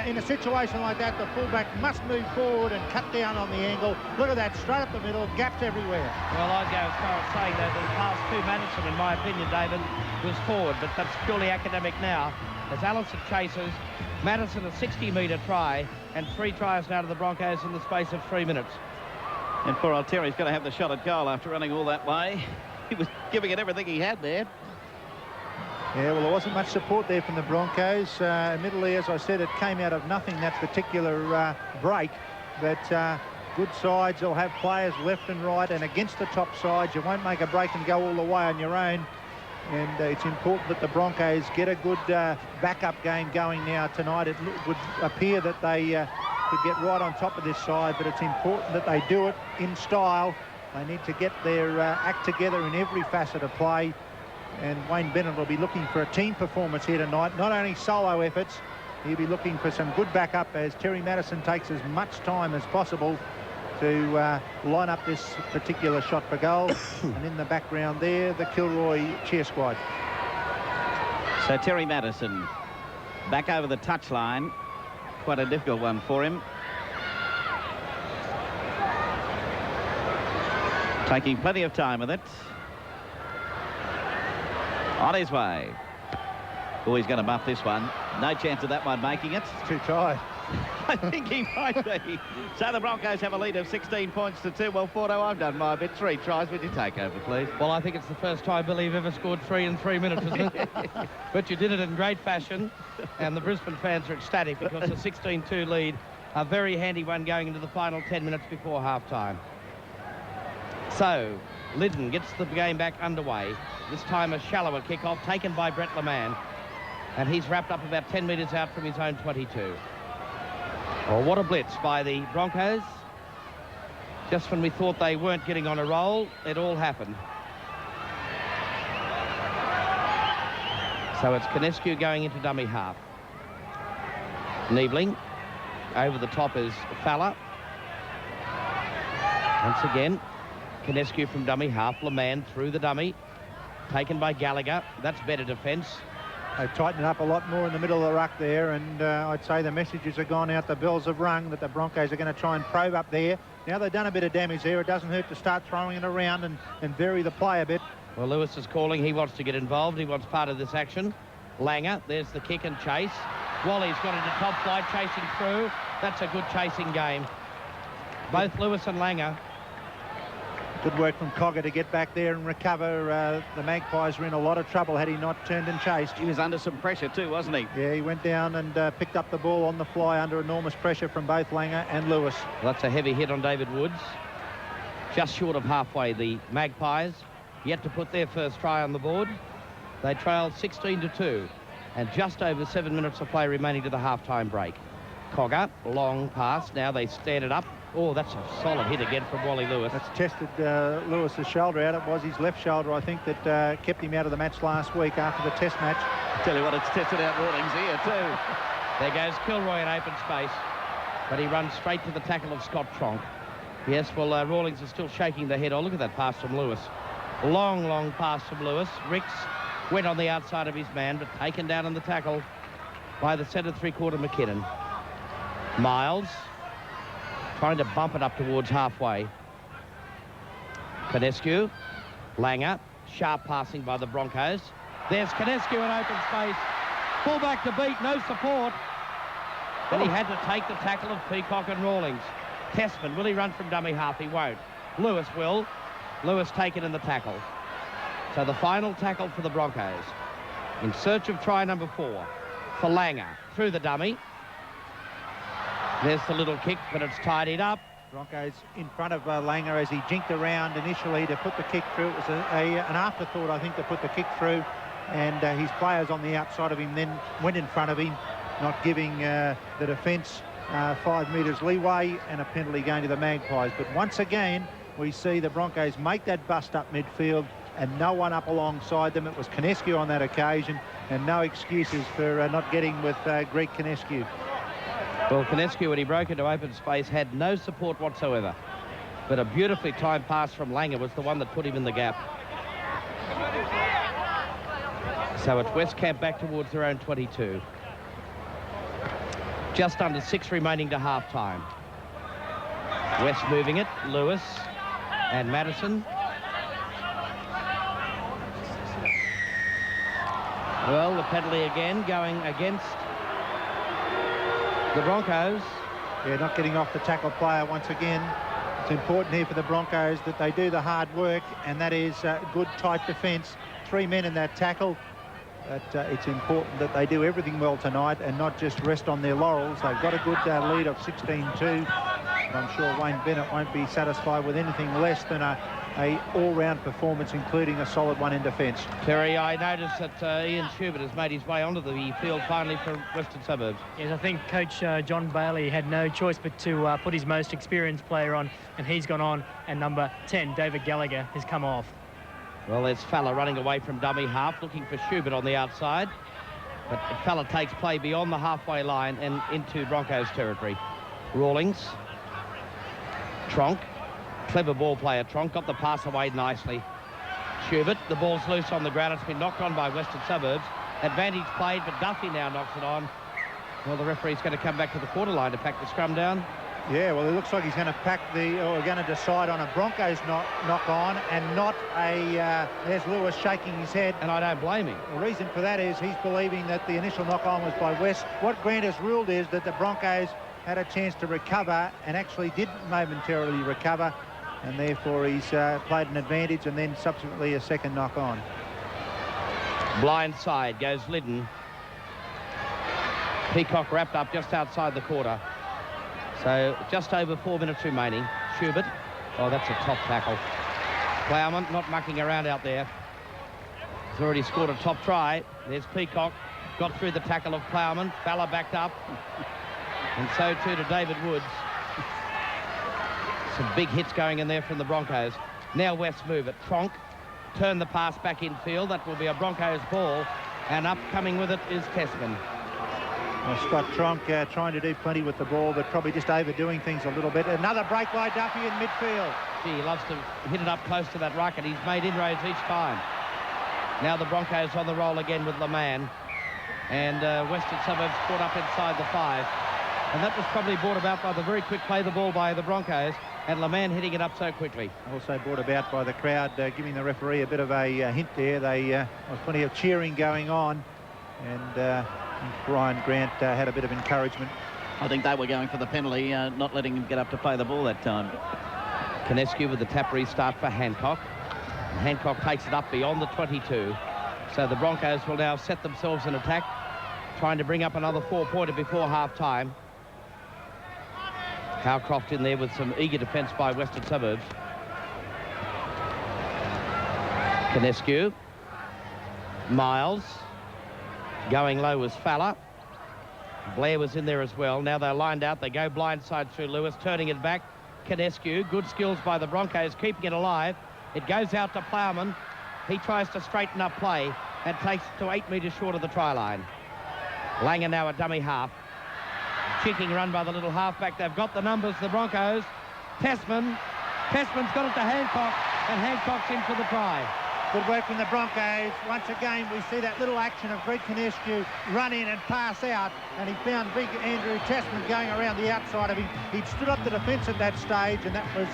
In a situation like that, the fullback must move forward and cut down on the angle. Look at that, straight up the middle, gaps everywhere. Well, I'd go as far as saying that the last 2 Madison, in my opinion, David, was forward, but that's purely academic now. As Allison chases, Madison a 60-metre try, and 3 tries now to the Broncos in the space of 3 minutes. And poor old Terry's going to have the shot at goal after running all that way. He was giving it everything he had there. Yeah, well, there wasn't much support there from the Broncos. Admittedly, as I said, it came out of nothing, that particular break. But good sides will have players left and right, and against the top sides, you won't make a break and go all the way on your own. And it's important that the Broncos get a good backup game going now tonight. It would appear that they could get right on top of this side, but it's important that they do it in style. They need to get their act together in every facet of play. And Wayne Bennett will be looking for a team performance here tonight, not only solo efforts. He'll be looking for some good backup as Terry Madison takes as much time as possible to line up this particular shot for goal. And in the background there, the Kilroy cheer squad. So Terry Madison back over the touchline. Quite a difficult one for him. Taking plenty of time with it. On his way. Oh, he's going to muff this one. No chance of that one making it. It's too tight. I think he might be. So the Broncos have a lead of 16 points to 2. Well, Fordo, I've done my bit. 3 tries. Would you take over, please? Well, I think it's the first time Billy have ever scored 3 in 3 minutes, isn't it? But you did it in great fashion, and the Brisbane fans are ecstatic because the 16-2 lead, a very handy one going into the final 10 minutes before half-time. So Lytton gets the game back underway. This time a shallower kick-off taken by Brett LeMan, and he's wrapped up about 10 metres out from his own 22. Well, what a blitz by the Broncos. Just when we thought they weren't getting on a roll, it all happened. So it's Kinescu going into dummy half. Niebling. Over the top is Fowler. Once again, Kinescu from dummy half. LeMan through the dummy. Taken by Gallagher. That's better defence. They tightened up a lot more in the middle of the ruck there, and I'd say the messages have gone out, the bells have rung, that the Broncos are going to try and probe up there. Now they've done a bit of damage there. It doesn't hurt to start throwing it around and vary the play a bit. Well, Lewis is calling. He wants to get involved. He wants part of this action. Langer, there's the kick and chase. Wally's got into top flight, chasing through. That's a good chasing game. Both Lewis and Langer Good work from Cogger to get back there and recover. The Magpies were in a lot of trouble had he not turned and chased. He was under some pressure too, wasn't he? Yeah, he went down and picked up the ball on the fly under enormous pressure from both Langer and Lewis. Well, that's a heavy hit on David Woods. Just short of halfway, the Magpies yet to put their first try on the board. They trailed 16-2 and just over 7 minutes of play remaining to the half-time break. Cogger, long pass. Now they stand it up. Oh, that's a solid hit again from Wally Lewis. That's tested Lewis's shoulder out. It was his left shoulder, I think, that kept him out of the match last week after the test match. Tell you what, it's tested out Rawlings here too. There goes Kilroy in open space, but he runs straight to the tackle of Scott Tronk. Yes, well, Rawlings is still shaking the head. Oh, look at that pass from Lewis. Long, long pass from Lewis. Ricks went on the outside of his man, but taken down in the tackle by the centre three-quarter McKinnon. Miles trying to bump it up towards halfway. Canescu, Langer, sharp passing by the Broncos. There's Canescu in open space. Full back to beat, no support. And he had to take the tackle of Peacock and Rawlings. Testman, will he run from dummy half? He won't. Lewis will. Lewis taken in the tackle. So the final tackle for the Broncos. In search of try number 4 for Langer. Through the dummy. There's the little kick, but it's tidied up. Broncos in front of Langer as he jinked around initially to put the kick through. It was an afterthought, I think, to put the kick through. And his players on the outside of him then went in front of him, not giving the defence 5 metres leeway, and a penalty going to the Magpies. But once again, we see the Broncos make that bust up midfield and no one up alongside them. It was Canescu on that occasion, and no excuses for not getting with Greg Canescu. Well, Canescu, when he broke into open space, had no support whatsoever. But a beautifully timed pass from Langer was the one that put him in the gap. So it's West Camp back towards their own 22. Just under 6 remaining to half-time. West moving it. Lewis and Madison. Well, the penalty again going against the Broncos. Yeah, not getting off the tackle player once again. It's important here for the Broncos that they do the hard work, and that is good, tight defence. 3 men in that tackle. But it's important that they do everything well tonight and not just rest on their laurels. They've got a good lead of 16-2. I'm sure Wayne Bennett won't be satisfied with anything less than a all-round performance, including a solid one in defence. Terry, I noticed that Ian Schubert has made his way onto the field finally for Western Suburbs. Yes, I think Coach John Bailey had no choice but to put his most experienced player on, and he's gone on, and number 10, David Gallagher, has come off. Well, there's Falla running away from dummy half, looking for Schubert on the outside. But Falla takes play beyond the halfway line and into Broncos territory. Rawlings. Tronk. Clever ball player. Tronk got the pass away nicely. Schubert, the ball's loose on the ground. It's been knocked on by Western Suburbs. Advantage played, but Duffy now knocks it on. Well, the referee's going to come back to the quarter line to pack the scrum down. Yeah, well, it looks like he's going to pack or going to decide on a Broncos knock on and not a, there's Lewis shaking his head. And I don't blame him. The reason for that is he's believing that the initial knock on was by West. What Grant has ruled is that the Broncos had a chance to recover and actually did momentarily recover, and therefore he's played an advantage and then subsequently a second knock on. Blind side goes Liddon. Peacock wrapped up just outside the quarter. So just over 4 minutes remaining. Schubert. Oh, that's a top tackle. Plowman not mucking around out there. He's already scored a top try. There's Peacock. Got through the tackle of Plowman. Falla backed up. And so too to David Woods. Some big hits going in there from the Broncos. Now West move it. Tronk. Turn the pass back infield. That will be a Broncos ball. And up coming with it is Testman. Well, Scott Tronk trying to do plenty with the ball, but probably just overdoing things a little bit. Another break by Duffy in midfield. Gee, he loves to hit it up close to that ruck, and he's made inroads each time. Now the Broncos on the roll again with Leman. And Western Suburbs caught up inside the 5. And that was probably brought about by the very quick play the ball by the Broncos, and Leman hitting it up so quickly. Also brought about by the crowd giving the referee a bit of a hint there. There was plenty of cheering going on, and Brian Grant had a bit of encouragement. I think they were going for the penalty, not letting him get up to play the ball that time. Kinescu with the tap restart for Hancock. And Hancock takes it up beyond the 22. So the Broncos will now set themselves in attack, trying to bring up another 4-pointer before half-time. Howcroft in there with some eager defence by Western Suburbs. Kinescu. Miles. Going low was Fowler. Blair was in there as well. Now they're lined out. They go blindside through Lewis, turning it back. Kinescu. Good skills by the Broncos, keeping it alive. It goes out to Plowman. He tries to straighten up play and takes it to 8 metres short of the try line. Langer now a dummy half. Cheeking run by the little halfback. They've got the numbers, the Broncos. Tessman. Tessman's got it to Hancock, and Hancock's in for the try. Good work from the Broncos. Once again, we see that little action of Greg Kinescu run in and pass out, and he found big Andrew Tessman going around the outside of him. He'd stood up the defence at that stage, and that was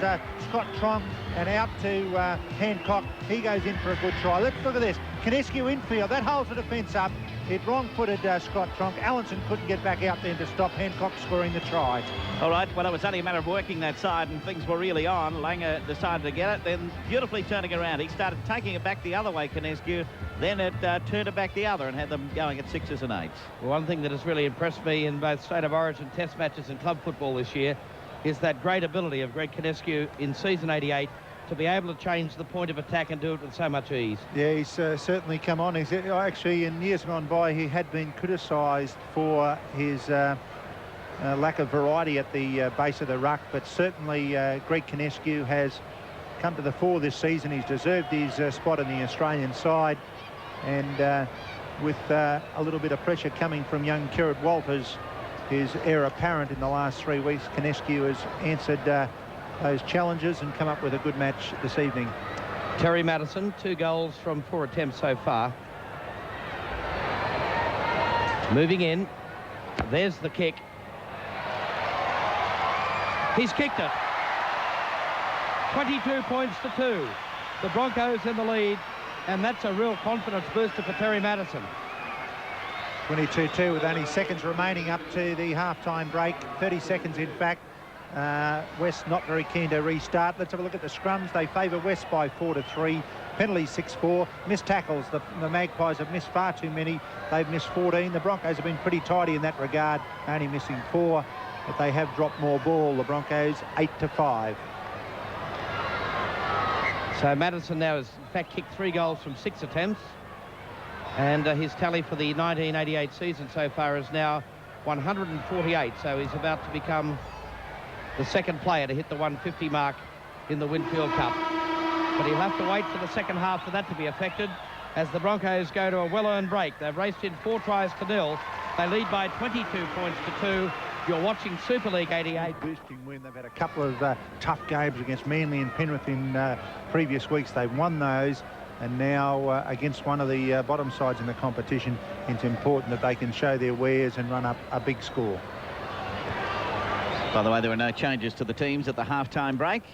Scott Tronk, and out to Hancock. He goes in for a good try. Let's look at this. Kinescu infield. That holds the defence up. It wrong-footed Scott Tronk. Allenson couldn't get back out there to stop Hancock scoring the try. All right, well, it was only a matter of working that side and things were really on. Langer decided to get it, then beautifully turning around. He started taking it back the other way, Kinescu, then it turned it back the other and had them going at 6s and 8s. One thing that has really impressed me in both State of Origin test matches and club football this year is that great ability of Greg Kinescu in season 88 to be able to change the point of attack and do it with so much ease. Yeah, he's certainly come on. He's actually, in years gone by, he had been criticised for his lack of variety at the base of the ruck, but certainly Greg Kinescu has come to the fore this season. He's deserved his spot in the Australian side, and with a little bit of pressure coming from young Kerrod Walters, his heir apparent in the last 3 weeks, Kinescu has answered those challenges and come up with a good match this evening. Terry Madison, 2 goals from 4 attempts so far. Moving in. There's the kick. He's kicked it. 22 points to 2. The Broncos in the lead, and that's a real confidence booster for Terry Madison. 22-2 with only seconds remaining up to the half-time break. 30 seconds, in fact. West not very keen to restart. Let's have a look at the scrums. They favour West by 4-3. Penalties 6-4. Missed tackles. The Magpies have missed far too many. They've missed 14. The Broncos have been pretty tidy in that regard, only missing 4. But they have dropped more ball. The Broncos 8-5. So Madison now has in fact kicked 3 goals from 6 attempts. And his tally for the 1988 season so far is now 148. So he's about to become the second player to hit the 150 mark in the Winfield Cup. But he'll have to wait for the second half for that to be affected as the Broncos go to a well-earned break. They've raced in 4 tries to 0. They lead by 22 points to 2. You're watching Super League 88. Boosting win. They've had a couple of tough games against Manly and Penrith in previous weeks. They've won those. And now against one of the bottom sides in the competition, it's important that they can show their wares and run up a big score. By the way, there were no changes to the teams at the half-time break.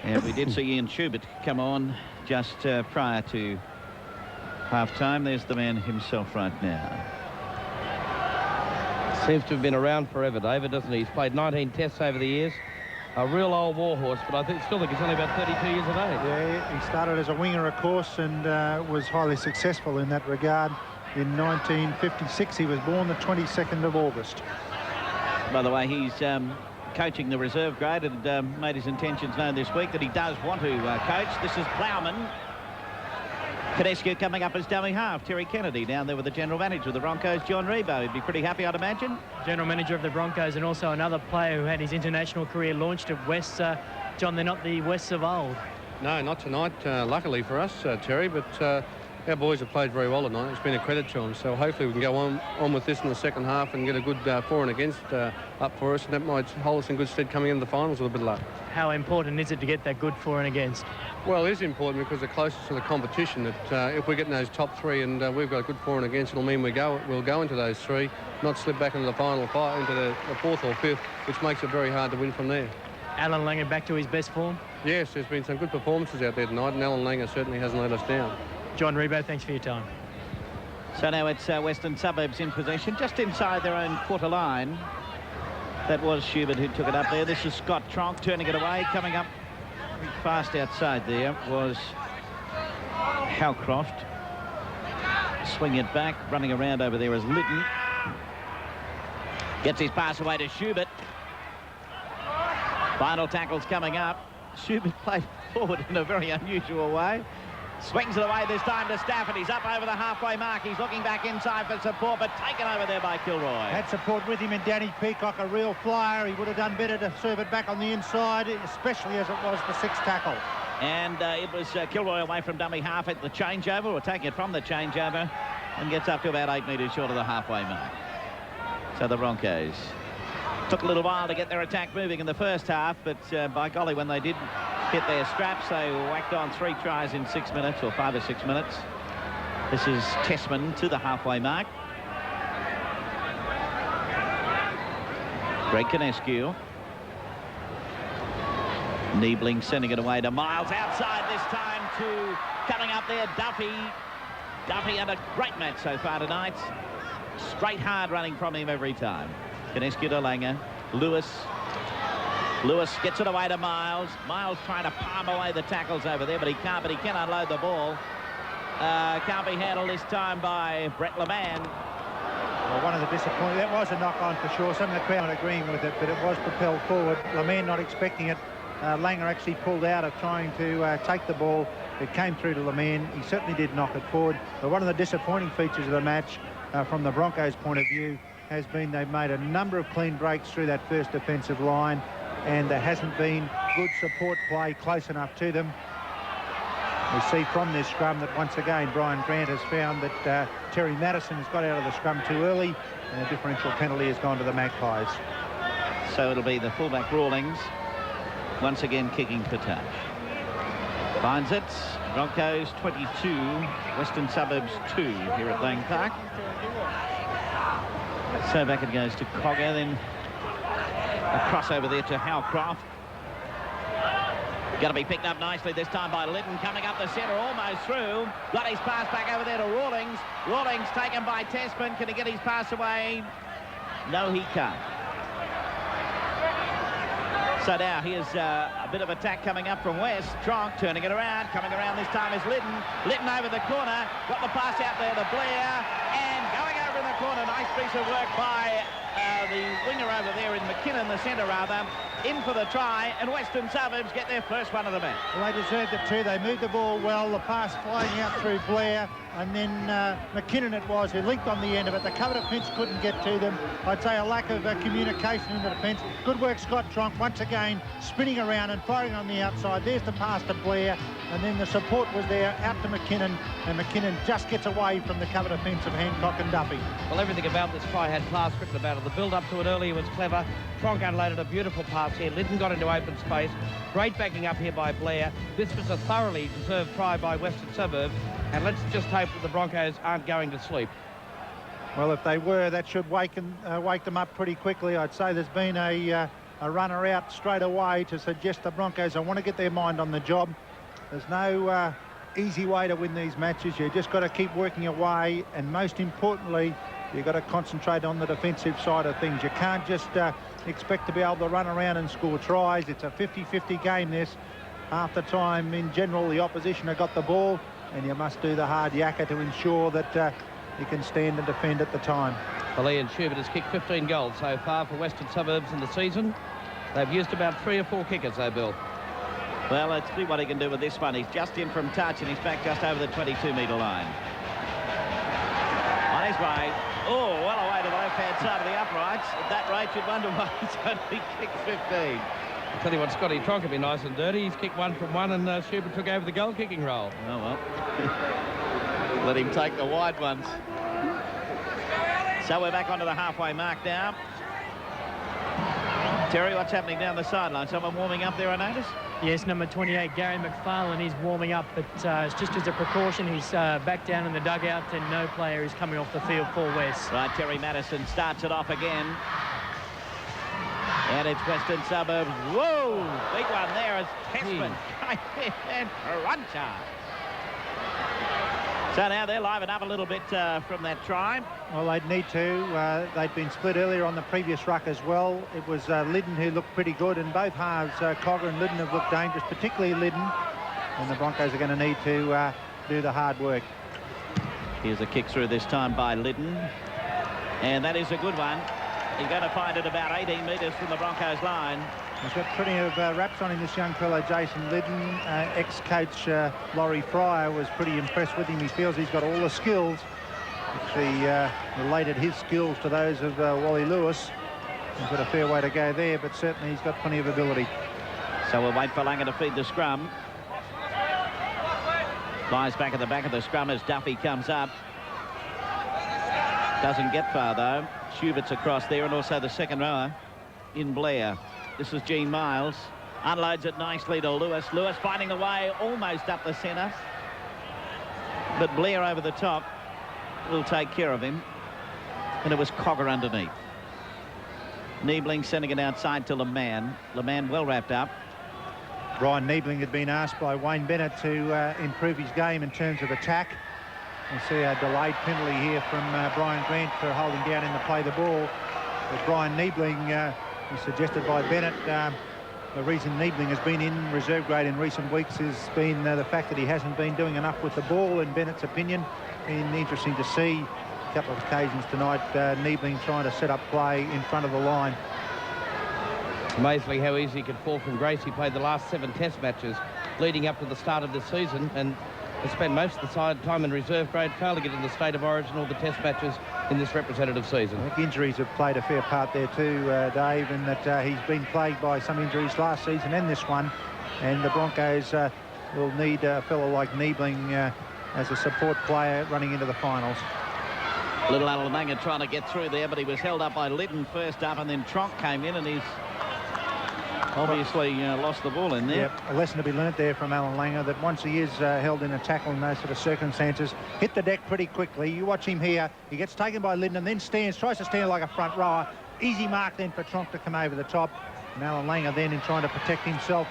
And we did see Ian Schubert come on just prior to half-time. There's the man himself right now. Seems to have been around forever, David, doesn't he? He's played 19 tests over the years. A real old warhorse, but I still think he's only about 32 years of age. Yeah, he started as a winger, of course, and was highly successful in that regard. In 1956, he was born the 22nd of August. By the way, he's coaching the reserve grade and made his intentions known this week that he does want to coach. This is Plowman. Kinescu coming up as dummy half. Terry Kennedy down there with the general manager of the Broncos, John Rebo. He'd be pretty happy, I'd imagine. General manager of the Broncos, and also another player who had his international career launched at West. John, they're not the Wests of old. No, not tonight, luckily for us, Terry, but our boys have played very well tonight. It's been a credit to them, so hopefully we can go on with this in the second half and get a good for and against up for us, and that might hold us in good stead coming into the finals with a bit of luck. How important is it to get that good for and against? Well, it is important because they're closest to the competition. That if we're getting those top 3 and we've got a good for and against, it'll mean we'll go into those 3, not slip back into the final 5, into the 4th or 5th, which makes it very hard to win from there. Alan Langer back to his best form? Yes, there's been some good performances out there tonight, and Alan Langer certainly hasn't let us down. John Rebo, thanks for your time. So now it's Western Suburbs in possession, just inside their own quarter line. That was Schubert who took it up there. This is Scott Tronk turning it away. Coming up very fast outside there was Howcroft. Swing it back. Running around over there is Lytton. Gets his pass away to Schubert. Final tackle's coming up. Schubert played forward in a very unusual way. Swings it away this time to Stafford. He's up over the halfway mark. He's looking back inside for support, but taken over there by Kilroy. Had support with him, and Danny Peacock, a real flyer. He would have done better to serve it back on the inside, especially as it was the sixth tackle. And it was Kilroy away from dummy half at the changeover, or taking it from the changeover, and gets up to about 8 metres short of the halfway mark. So the Broncos took a little while to get their attack moving in the first half, but by golly, when they did hit their straps, they whacked on 3 tries in 6 minutes, or 5 or 6 minutes. This is Tessman to the halfway mark. Greg Canescu. Niebling sending it away to Miles. Outside this time to coming up there, Duffy. Duffy had a great match so far tonight. Straight hard running from him every time. Canescu to Langer. Lewis. Lewis gets it away to Miles. Miles trying to palm away the tackles over there, but he can't. But he can unload the ball. Can't be handled this time by Brett LeMan. Well, one of the disappointing, that was a knock-on for sure. Some of the crowd agreeing with it, but it was propelled forward. LeMan not expecting it. Langer actually pulled out of trying to take the ball. It came through to LeMan. He certainly did knock it forward. But one of the disappointing features of the match, from the Broncos' point of view, has been they've made a number of clean breaks through that first defensive line, and there hasn't been good support play close enough to them. We see from this scrum that once again Brian Grant has found that Terry Madison has got out of the scrum too early, and a differential penalty has gone to the Magpies. So it'll be the fullback Rawlings once again kicking for touch. Finds it. Broncos 22, Western Suburbs 2 here at Lang Park. So back it goes to Cogger, then a crossover there to Howcroft. Going to be picked up nicely this time by Lytton, coming up the centre, almost through. Got his pass back over there to Rawlings. Rawlings taken by Tessman. Can he get his pass away? No, he can't. So now here's a bit of attack coming up from West. Tronk turning it around. Coming around this time is Lytton. Lytton over the corner. Got the pass out there to Blair. And going over in the corner. Nice piece of work by the winger over there in McKinnon, the centre rather. In for the try, and Western Suburbs get their first one of the match. Well, they deserved it too. They moved the ball well. The pass flying out through Blair, and then McKinnon it was who linked on the end of it. The cover defence couldn't get to them. I'd say a lack of communication in the defence. Good work, Scott Tronk, once again spinning around and firing on the outside. There's the pass to Blair, and then the support was there out to McKinnon, and McKinnon just gets away from the cover defence of Hancock and Duffy. Well, everything about this try had class written about it. The build-up to it earlier was clever. Tronk unloaded a beautiful pass here. Lytton got into open space. Great backing up here by Blair. This was a thoroughly deserved try by Western Suburbs, and let's just hope that the Broncos aren't going to sleep. Well, if they were, that should wake them up pretty quickly. I'd say there's been a runner out straight away to suggest the Broncos want to get their mind on the job. There's no easy way to win these matches. You just got to keep working away, and most importantly, you've got to concentrate on the defensive side of things. You can't just expect to be able to run around and score tries. It's a 50-50 game this. Half the time, in general, the opposition have got the ball, and you must do the hard yakka to ensure that you can stand and defend at the time. Well, Ian Schubert has kicked 15 goals so far for Western Suburbs in the season. They've used about 3 or 4 kickers, though, Bill. Well, let's see what he can do with this one. He's just in from touch, and he's back just over the 22-metre line. On his way. Oh, well away to the left-hand side of the uprights. At that rate, you'd wonder why he's only kicked 15. I'll tell you what, Scotty Tronk will be nice and dirty. He's kicked 1 from 1, and Schubert took over the goal-kicking role. Oh, well. Let him take the wide ones. So we're back onto the halfway mark now. Terry, what's happening down the sideline? Someone warming up there, I notice? Yes, number 28, Gary McFarlane, is warming up, but it's just as a precaution. He's back down in the dugout, and no player is coming off the field for West. Right, Terry Madison starts it off again. And it's Western Suburbs. Whoa! Big one there as Tessman. And cruncher. So now they're livened up a little bit from that try. Well, they'd need to. They'd been split earlier on the previous ruck as well. It was Liddon who looked pretty good, and both halves, Cogger and Liddon, have looked dangerous, particularly Liddon. And the Broncos are going to need to do the hard work. Here's a kick through this time by Liddon. And that is a good one. He's going to find it about 18 metres from the Broncos line. He's got plenty of raps on him, this young fellow, Jason Liddon. Ex-coach Laurie Fryer was pretty impressed with him. He feels he's got all the skills. Actually related his skills to those of Wally Lewis. He's got a fair way to go there, but certainly he's got plenty of ability. So we'll wait for Langer to feed the scrum. Flies back at the back of the scrum as Duffy comes up. Doesn't get far, though. Schubert's across there, and also the second rower in Blair. This is Gene Miles. Unloads it nicely to Lewis. Lewis finding the way almost up the centre. But Blair over the top will take care of him. And it was Cogger underneath. Niebling sending it outside to LeMann. LeMann well wrapped up. Brian Niebling had been asked by Wayne Bennett to improve his game in terms of attack. You see a delayed penalty here from Brian Grant for holding down in the play the ball. But Brian Niebling was suggested by Bennett. The reason Niebling has been in reserve grade in recent weeks has been the fact that he hasn't been doing enough with the ball, in Bennett's opinion. Been interesting to see a couple of occasions tonight, Niebling trying to set up play in front of the line. Amazingly how easy he could fall from grace. He played the last 7 test matches leading up to the start of this season, and has spent most of the time in reserve grade, failed to get in the state of origin all the test matches in this representative season. I think injuries have played a fair part there too, Dave, and that he's been plagued by some injuries last season and this one, and the Broncos will need a fellow like Niebling as a support player running into the finals. Little Alan Langer trying to get through there, but he was held up by Liddon first up, and then Tronk came in, and he's obviously lost the ball in there. Yep, a lesson to be learnt there from Alan Langer, that once he is held in a tackle in those sort of circumstances, hit the deck pretty quickly. You watch him here, he gets taken by Liddon and then stands, tries to stand like a front rower. Easy mark then for Tronk to come over the top. And Alan Langer then, in trying to protect himself,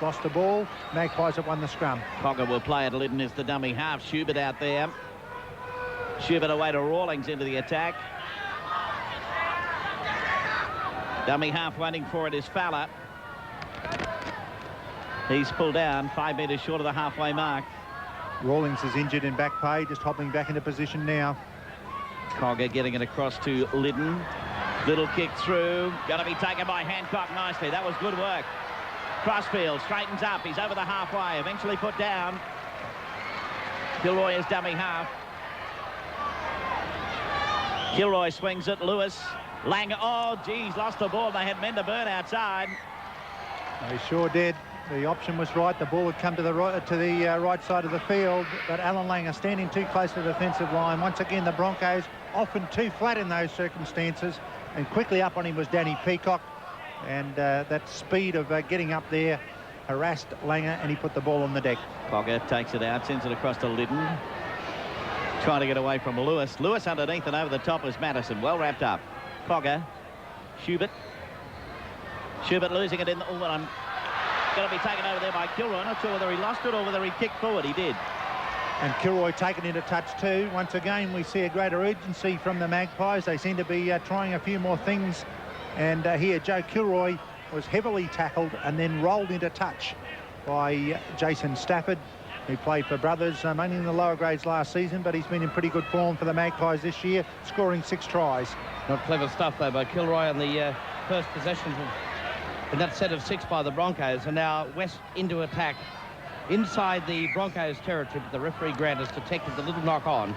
lost the ball. Magpies have won the scrum. Cogger will play it. Liddon is the dummy half. Schubert out there. Schubert away to Rawlings into the attack. Dummy half waiting for it is Fowler. He's pulled down 5 metres short of the halfway mark. Rawlings is injured in back pay, just hobbling back into position now. Cogger getting it across to Liddon. Little kick through. Going to be taken by Hancock nicely. That was good work. Crossfield straightens up. He's over the halfway. Eventually put down. Kilroy is dummy half. Kilroy swings it. Lewis. Langer. Oh, geez, lost the ball. They had men to burn outside. They sure did. The option was right. The ball had come to the right side of the field, but Alan Langer standing too close to the defensive line. Once again, the Broncos often too flat in those circumstances, and quickly up on him was Danny Peacock, and that speed of getting up there harassed Langer, and he put the ball on the deck. Cogger takes it out, sends it across to Liddon, trying to get away from Lewis. Lewis underneath, and over the top was Madison, well wrapped up. Cogger, Schubert losing it in the... Oh, going to be taken over there by Kilroy. I'm not sure whether he lost it or whether he kicked forward. He did. And Kilroy taken into touch too. Once again, we see a greater urgency from the Magpies. They seem to be trying a few more things. And here, Joe Kilroy was heavily tackled and then rolled into touch by Jason Stafford, who played for Brothers mainly in the lower grades last season, but he's been in pretty good form for the Magpies this year, scoring 6 tries. Not clever stuff, though, by Kilroy on the first possession in that set of 6 by the Broncos. And now West into attack inside the Broncos territory, but the referee Grant has detected the little knock on,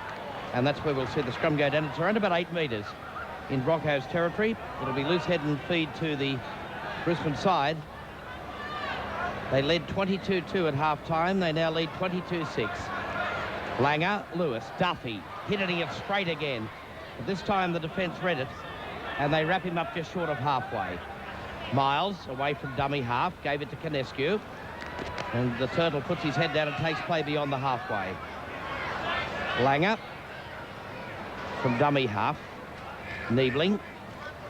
and that's where we'll see the scrum go down. It's around about 8 metres in Broncos territory. It'll be loose head and feed to the Brisbane side. They led 22-2 at half-time. They now lead 22-6. Langer, Lewis, Duffy, hitting it straight again. But this time the defence read it, and they wrap him up just short of halfway. Miles, away from dummy half, gave it to Canescu. And the Turtle puts his head down and takes play beyond the halfway. Langer, from dummy half. Niebling,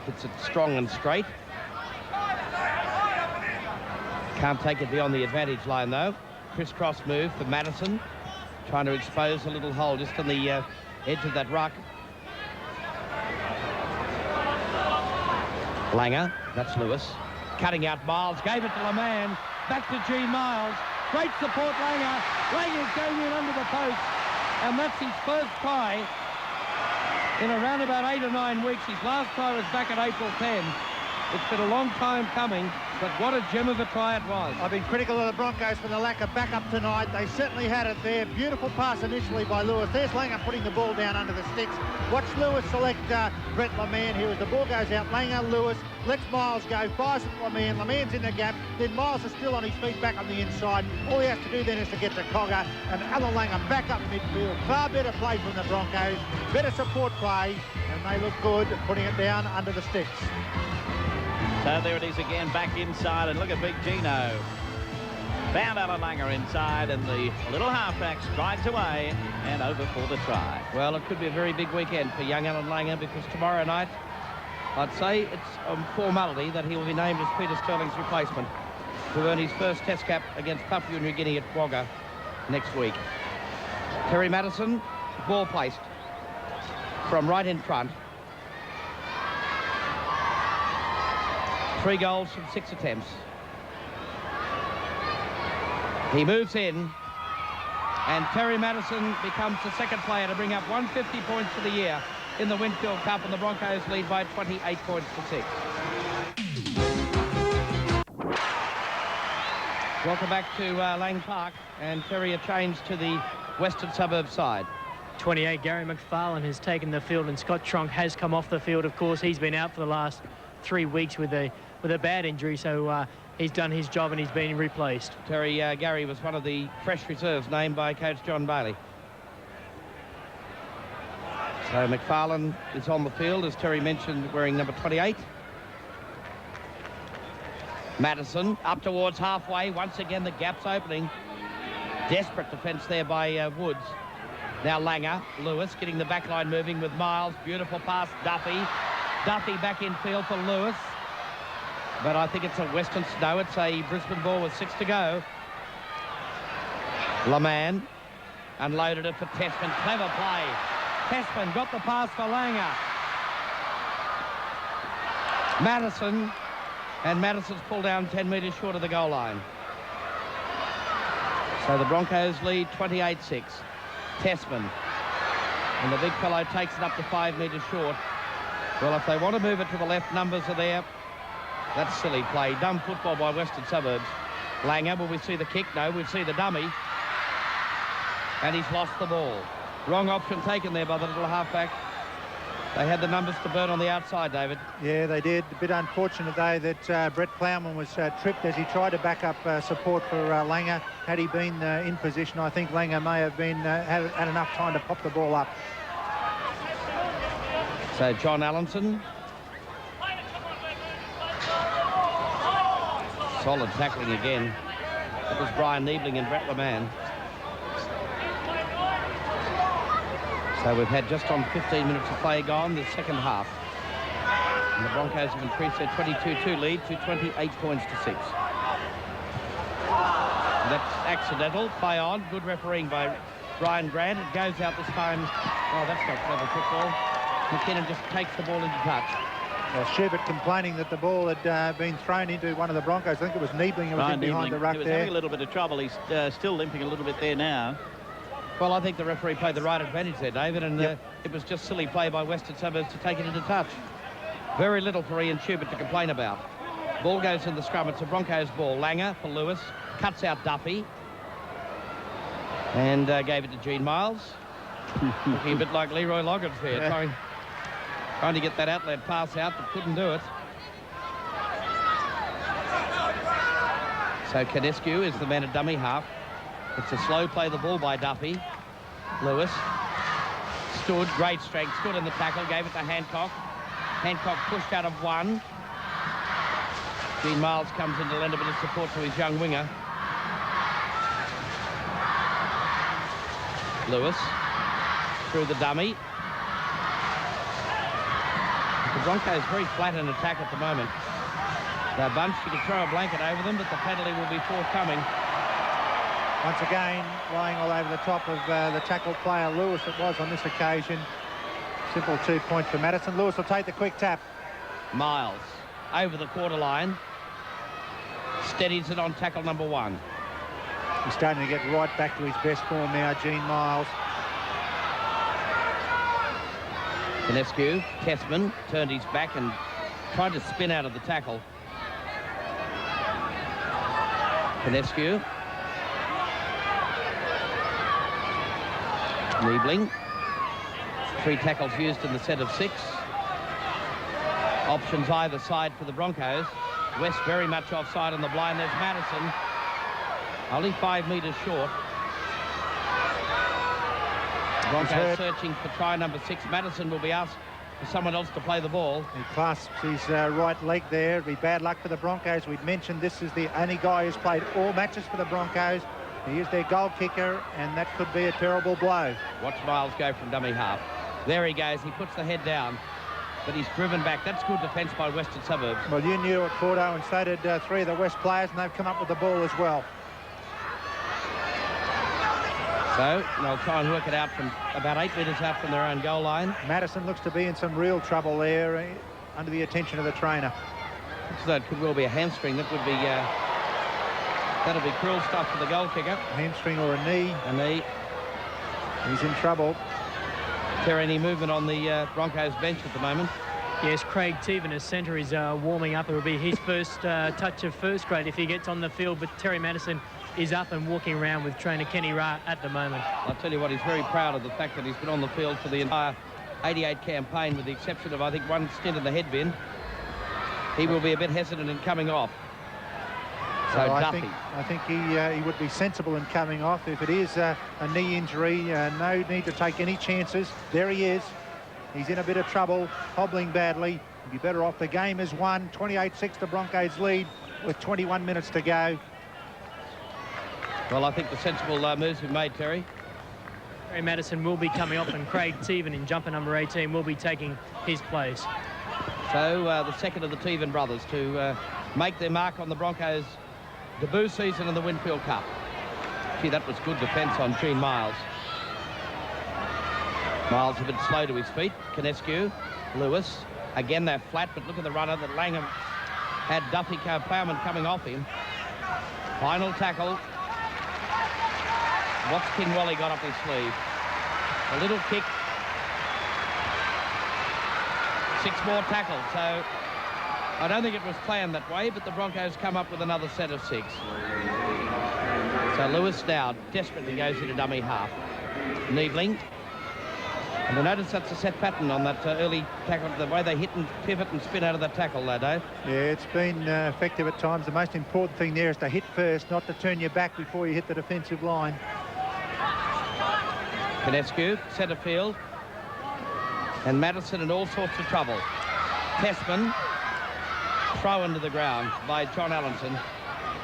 hits it strong and straight. Can't take it beyond the advantage line, though. Crisscross move for Madison. trying to expose a little hole just on the edge of that ruck. Langer, that's Lewis. Cutting out Miles, gave it to LeMan. Back to Gene Miles. Great support, Langer. Langer's going in under the post. And that's his first try in around about 8 or 9 weeks. His last try was back at April 10. It's been a long time coming, but what a gem of a try it was. I've been critical of the Broncos for the lack of backup tonight. They certainly had it there. Beautiful pass initially by Lewis. There's Langer putting the ball down under the sticks. Watch Lewis select Brett LeMan here as the ball goes out. Langer, Lewis, lets Miles go, fires at LeMan. LeMan's in the gap. Then Miles is still on his feet back on the inside. All he has to do then is to get to Cogger and Alan Langer back up midfield. Far better play from the Broncos. Better support play, and they look good putting it down under the sticks. So there it is again, back inside, and look at Big Gino. Found Alan Langer inside, and the little halfback strides away and over for the try. Well, it could be a very big weekend for young Alan Langer, because tomorrow night, I'd say it's a formality that he will be named as Peter Sterling's replacement to earn his first test cap against Papua New Guinea at Wagga next week. Terry Madison, ball placed from right in front. 3 goals from 6 attempts. He moves in, and Terry Madison becomes the second player to bring up 150 points for the year in the Winfield Cup, and the Broncos lead by 28 points to 6. Welcome back to Lang Park, and Terry a change to the Western Suburbs side. 28, Gary McFarlane has taken the field, and Scott Tronk has come off the field. Of course, he's been out for the last 3 weeks with a bad injury, so he's done his job and he's been replaced. Terry Gary was one of the fresh reserves named by coach John Bailey. So McFarlane is on the field, as Terry mentioned, wearing number 28. Madison up towards halfway. Once again, the gap's opening. Desperate defence there by Woods. Now Langer, Lewis getting the back line moving with Miles. Beautiful pass, Duffy. Duffy back in field for Lewis. But I think it's a Western... No, it's a Brisbane ball with 6 to go. LeMan unloaded it for Tessman. Clever play. Tessman got the pass for Langer. Madison. And Madison's pulled down 10 metres short of the goal line. So the Broncos lead 28-6. Tessman. And the big fellow takes it up to 5 metres short. Well, if they want to move it to the left, numbers are there. That's silly play. Dumb football by Western Suburbs. Langer, will we see the kick? No, we see the dummy. And he's lost the ball. Wrong option taken there by the little halfback. They had the numbers to burn on the outside, David. Yeah, they did. A bit unfortunate, though, that Brett Plowman was tripped as he tried to back up support for Langer. Had he been in position, I think Langer may have been had enough time to pop the ball up. So John Allenson. Solid tackling again. That was Brian Niebling and Brett LeMan. So we've had just on 15 minutes of play gone, the second half. And the Broncos have increased their 22-2 lead to 28 points to 6. And that's accidental. Play on. Good refereeing by Brian Grant. It goes out this time. Oh, that's not clever football. McKinnon just takes the ball into touch. Schubert complaining that the ball had been thrown into one of the Broncos. I think it was Niebling who was in behind the ruck there. He was there. having a little bit of trouble. He's still limping a little bit there now. Well, I think the referee played the right advantage there, David, and it was just silly play by Western Suburbs to take it into touch. Very little for Ian Schubert to complain about. Ball goes in the scrum. It's a Broncos ball. Langer for Lewis. Cuts out Duffy. And gave it to Gene Miles. Looking a bit like Leroy Loggins there, trying to get that outlet pass out, but couldn't do it. So Cadescu is the man at dummy half. It's a slow play the ball by Duffy. Lewis stood, great strength, stood in the tackle, gave it to Hancock. Hancock pushed out of one. Gene Miles comes in to lend a bit of support to his young winger. Lewis through the dummy. The Broncos very flat in attack at the moment. They're bunched. You can throw a blanket over them, but the penalty will be forthcoming. Once again, lying all over the top of the tackle player, Lewis, it was on this occasion. Simple 2 points for Madison. Lewis will take the quick tap. Miles over the quarter line. Steadies it on tackle number 1. He's starting to get right back to his best form now, Gene Miles. Pinescu, Tessman turned his back and tried to spin out of the tackle. Pinescu. Niebling. 3 tackles used in the set of 6. Options either side for the Broncos. West very much offside on the blind. There's Madison. Only 5 metres short. Broncos searching for try number 6. Madison will be asked for someone else to play the ball. He clasps his right leg there. It'd be bad luck for the Broncos. We've mentioned this is the only guy who's played all matches for the Broncos. He is their goal kicker, and that could be a terrible blow. Watch Miles go from dummy half. There he goes. He puts the head down, but he's driven back. That's good defence by Western Suburbs. Well, you knew it, Fordo, and so did 3 of the West players, and they've come up with the ball as well. So they'll try and work it out from about 8 metres out from their own goal line. Madison looks to be in some real trouble there, under the attention of the trainer. So that could well be a hamstring. That would be that'll be cruel stuff for the goal kicker. A hamstring or a knee. A knee. He's in trouble. Is there any movement on the Broncos bench at the moment? Yes, Craig Teven, as centre, is warming up. It will be his first touch of first grade if he gets on the field, but Terry Madison is up and walking around with trainer Kenny Ra at the moment. I'll tell you what, he's very proud of the fact that he's been on the field for the entire 88 campaign, with the exception of, I think, 1 stint in the head bin. He will be a bit hesitant in coming off. So well, Duffy. I think he would be sensible in coming off. If it is a knee injury, no need to take any chances. There he is. He's in a bit of trouble, hobbling badly. He'd be better off. The game is won. 28-6 the Broncos lead with 21 minutes to go. Well, I think the sensible moves we've made, Terry. Terry Madison will be coming off, and Craig Teven in jumper number 18 will be taking his place. So the second of the Teven brothers to make their mark on the Broncos' debut season in the Winfield Cup. Gee, that was good defence on Gene Miles. Miles a bit slow to his feet. Pinescu, Lewis. Again, they're flat, but look at the runner that Langham had Duffy Plowman coming off him. Final tackle. What's King Wally got up his sleeve? A little kick. 6 more tackles. So I don't think it was planned that way, but the Broncos come up with another set of 6. So Lewis now desperately goes into dummy half. Niebling. And you notice that's a set pattern on that early tackle, the way they hit and pivot and spin out of that tackle, though, Dave. Yeah, it's been effective at times. The most important thing there is to hit first, not to turn your back before you hit the defensive line. Pinescu, centre field. And Madison in all sorts of trouble. Tessman, throw into the ground by John Allenson,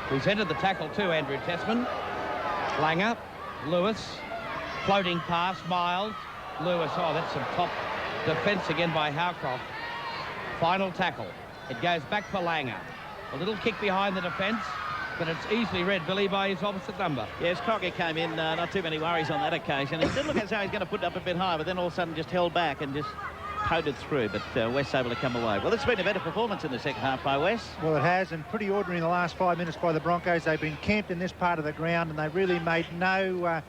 who's entered the tackle too, Andrew Tessman. Langer, Lewis, floating pass, Miles. Lewis, oh, that's some top defence again by Howcroft. Final tackle. It goes back for Langer. A little kick behind the defence, but it's easily read, Billy, by his opposite number. Yes, Crocker came in, not too many worries on that occasion. It did look as though he's going to put it up a bit high, but then all of a sudden just held back and just poted through, but West's able to come away. Well, it's been a better performance in the second half by West. Well, it has, and pretty ordinary in the last 5 minutes by the Broncos. They've been camped in this part of the ground, and they really made no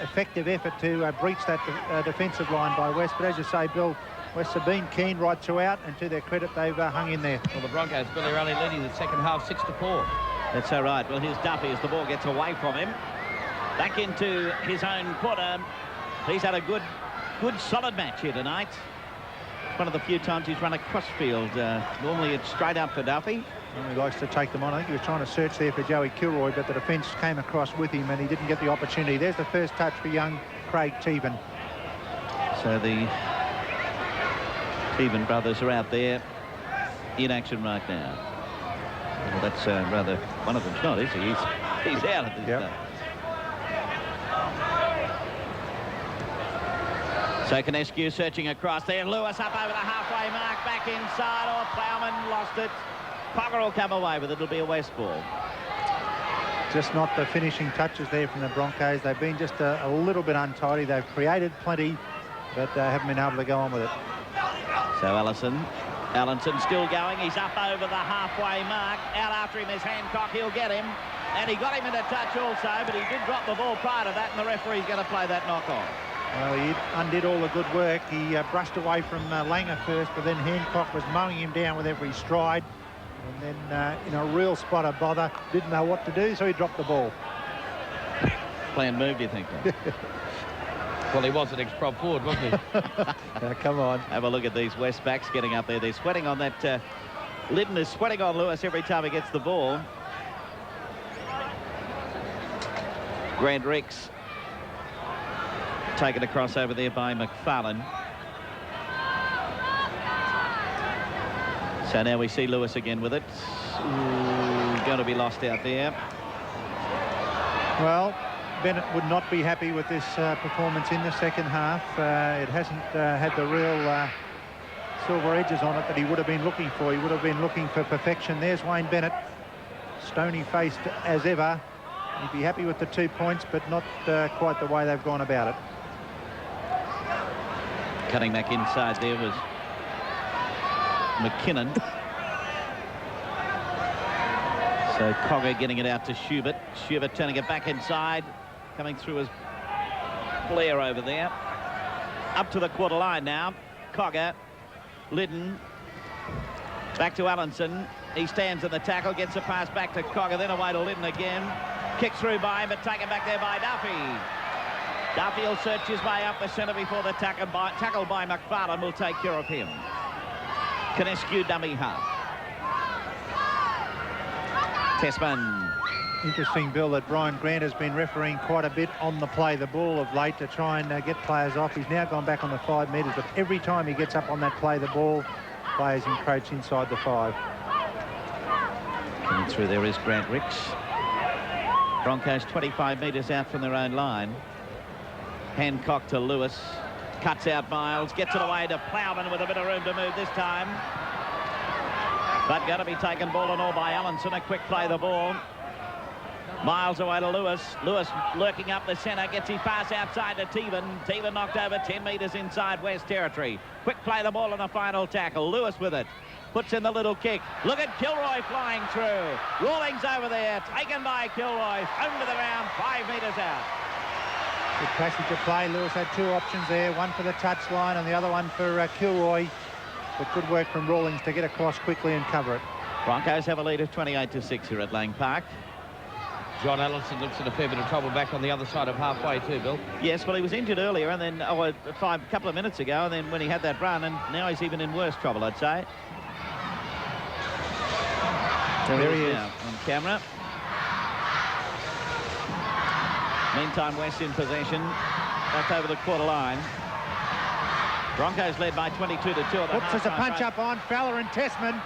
effective effort to breach that defensive line by West. But as you say, Bill, West have been keen right throughout, and to their credit, they've hung in there. Well, the Broncos, Billy, are only leading the second half 6-4. That's all right. Well, here's Duffy as the ball gets away from him. Back into his own quarter. He's had a good solid match here tonight. It's one of the few times he's run a crossfield. Normally it's straight up for Duffy. And he likes to take them on. I think he was trying to search there for Joey Kilroy, but the defence came across with him and he didn't get the opportunity. There's the first touch for young Craig Teven. So the Teven brothers are out there in action right now. Well, that's rather... One of them's not, is he? He's out at this stage. So Pinescu searching across there. Lewis up over the halfway mark, back inside. Oh, Plowman lost it. Pogger will come away with it. It'll be a West ball. Just not the finishing touches there from the Broncos. They've been just a little bit untidy. They've created plenty, but haven't been able to go on with it. So Allenson still going. He's up over the halfway mark. Out after him is Hancock. He'll get him. And he got him in a touch also, but he did drop the ball prior to that, and the referee's going to play that knock on. Well, he undid all the good work. He brushed away from Langer first, but then Hancock was mowing him down with every stride. And then in a real spot of bother, didn't know what to do, so he dropped the ball. Planned move, do you think? Well, he was an ex-prop forward, wasn't he? Come on. Have a look at these West backs getting up there. They're sweating on that. Liddon is sweating on Lewis every time he gets the ball. Grant Ricks taken across over there by McFarlane. So now we see Lewis again with it. Ooh, going to be lost out there. Well, Bennett would not be happy with this performance in the second half. It hasn't had the real silver edges on it that he would have been looking for. He would have been looking for perfection. There's Wayne Bennett, stony-faced as ever. He'd be happy with the 2 points, but not quite the way they've gone about it. Cutting back inside there was McKinnon. So Cogger getting it out to Schubert. Schubert turning it back inside. Coming through as Blair over there. Up to the quarter line now. Cogger. Liddon. Back to Allenson. He stands in the tackle. Gets a pass back to Cogger. Then away to Liddon again. Kick through by him, but taken back there by Duffy. Duffy will search his way up the centre before the tackle by McFarlane will take care of him. Canescu dummy half. Tessman. Interesting, Bill, that Brian Grant has been refereeing quite a bit on the play the ball of late to try and get players off. He's now gone back on the 5 metres, but every time he gets up on that play the ball, players encroach inside the 5. Coming through there is Grant Ricks. Broncos 25 metres out from their own line. Hancock to Lewis. Cuts out Miles. Gets it away to Plowman with a bit of room to move this time. But going to be taken ball and all by Allenson. A quick play the ball. Miles away to Lewis. Lewis lurking up the centre. Gets his pass outside to Teevan. Teevan knocked over 10 metres inside West territory. Quick play the ball and a final tackle. Lewis with it. Puts in the little kick. Look at Kilroy flying through. Rawlings over there. Taken by Kilroy. Thrown to the ground. 5 metres out. Good passage of play. Lewis had 2 options there. One for the touchline and the other one for Kilroy. But good work from Rawlings to get across quickly and cover it. Broncos have a lead of 28-6 here at Lang Park. John Allenson looks in a fair bit of trouble back on the other side of halfway too, Bill. Yes, well, he was injured earlier and then a couple of minutes ago, and then when he had that run, and now he's even in worse trouble, I'd say. There he is on camera. Meantime, West in possession. Back over the quarter line. Broncos led by 22-2. Oops, there's a punch up on Fowler and Tessman.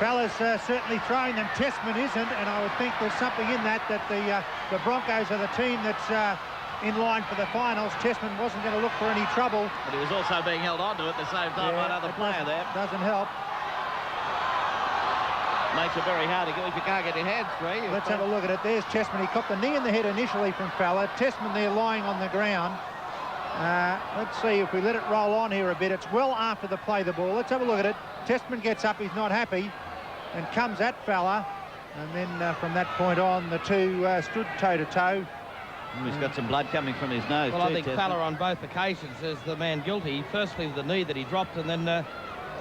Fowler's certainly throwing them. Tessman isn't, and I would think there's something in that the Broncos are the team that's in line for the finals. Tessman wasn't going to look for any trouble. But he was also being held on to at the same time by another player there. Doesn't help. Makes it very hard to go if you can't get your hands free. Let's have a look at it. There's Tessman. He copped the knee in the head initially from Fowler. Tessman there lying on the ground. Let's see if we let it roll on here a bit. It's well after the play the ball. Let's have a look at it. Tessman gets up. He's not happy and comes at Fowler. And then from that point on, the two stood toe-to-toe. He's got some blood coming from his nose. Well, I think Fowler on both occasions is the man guilty. Firstly, the knee that he dropped, and then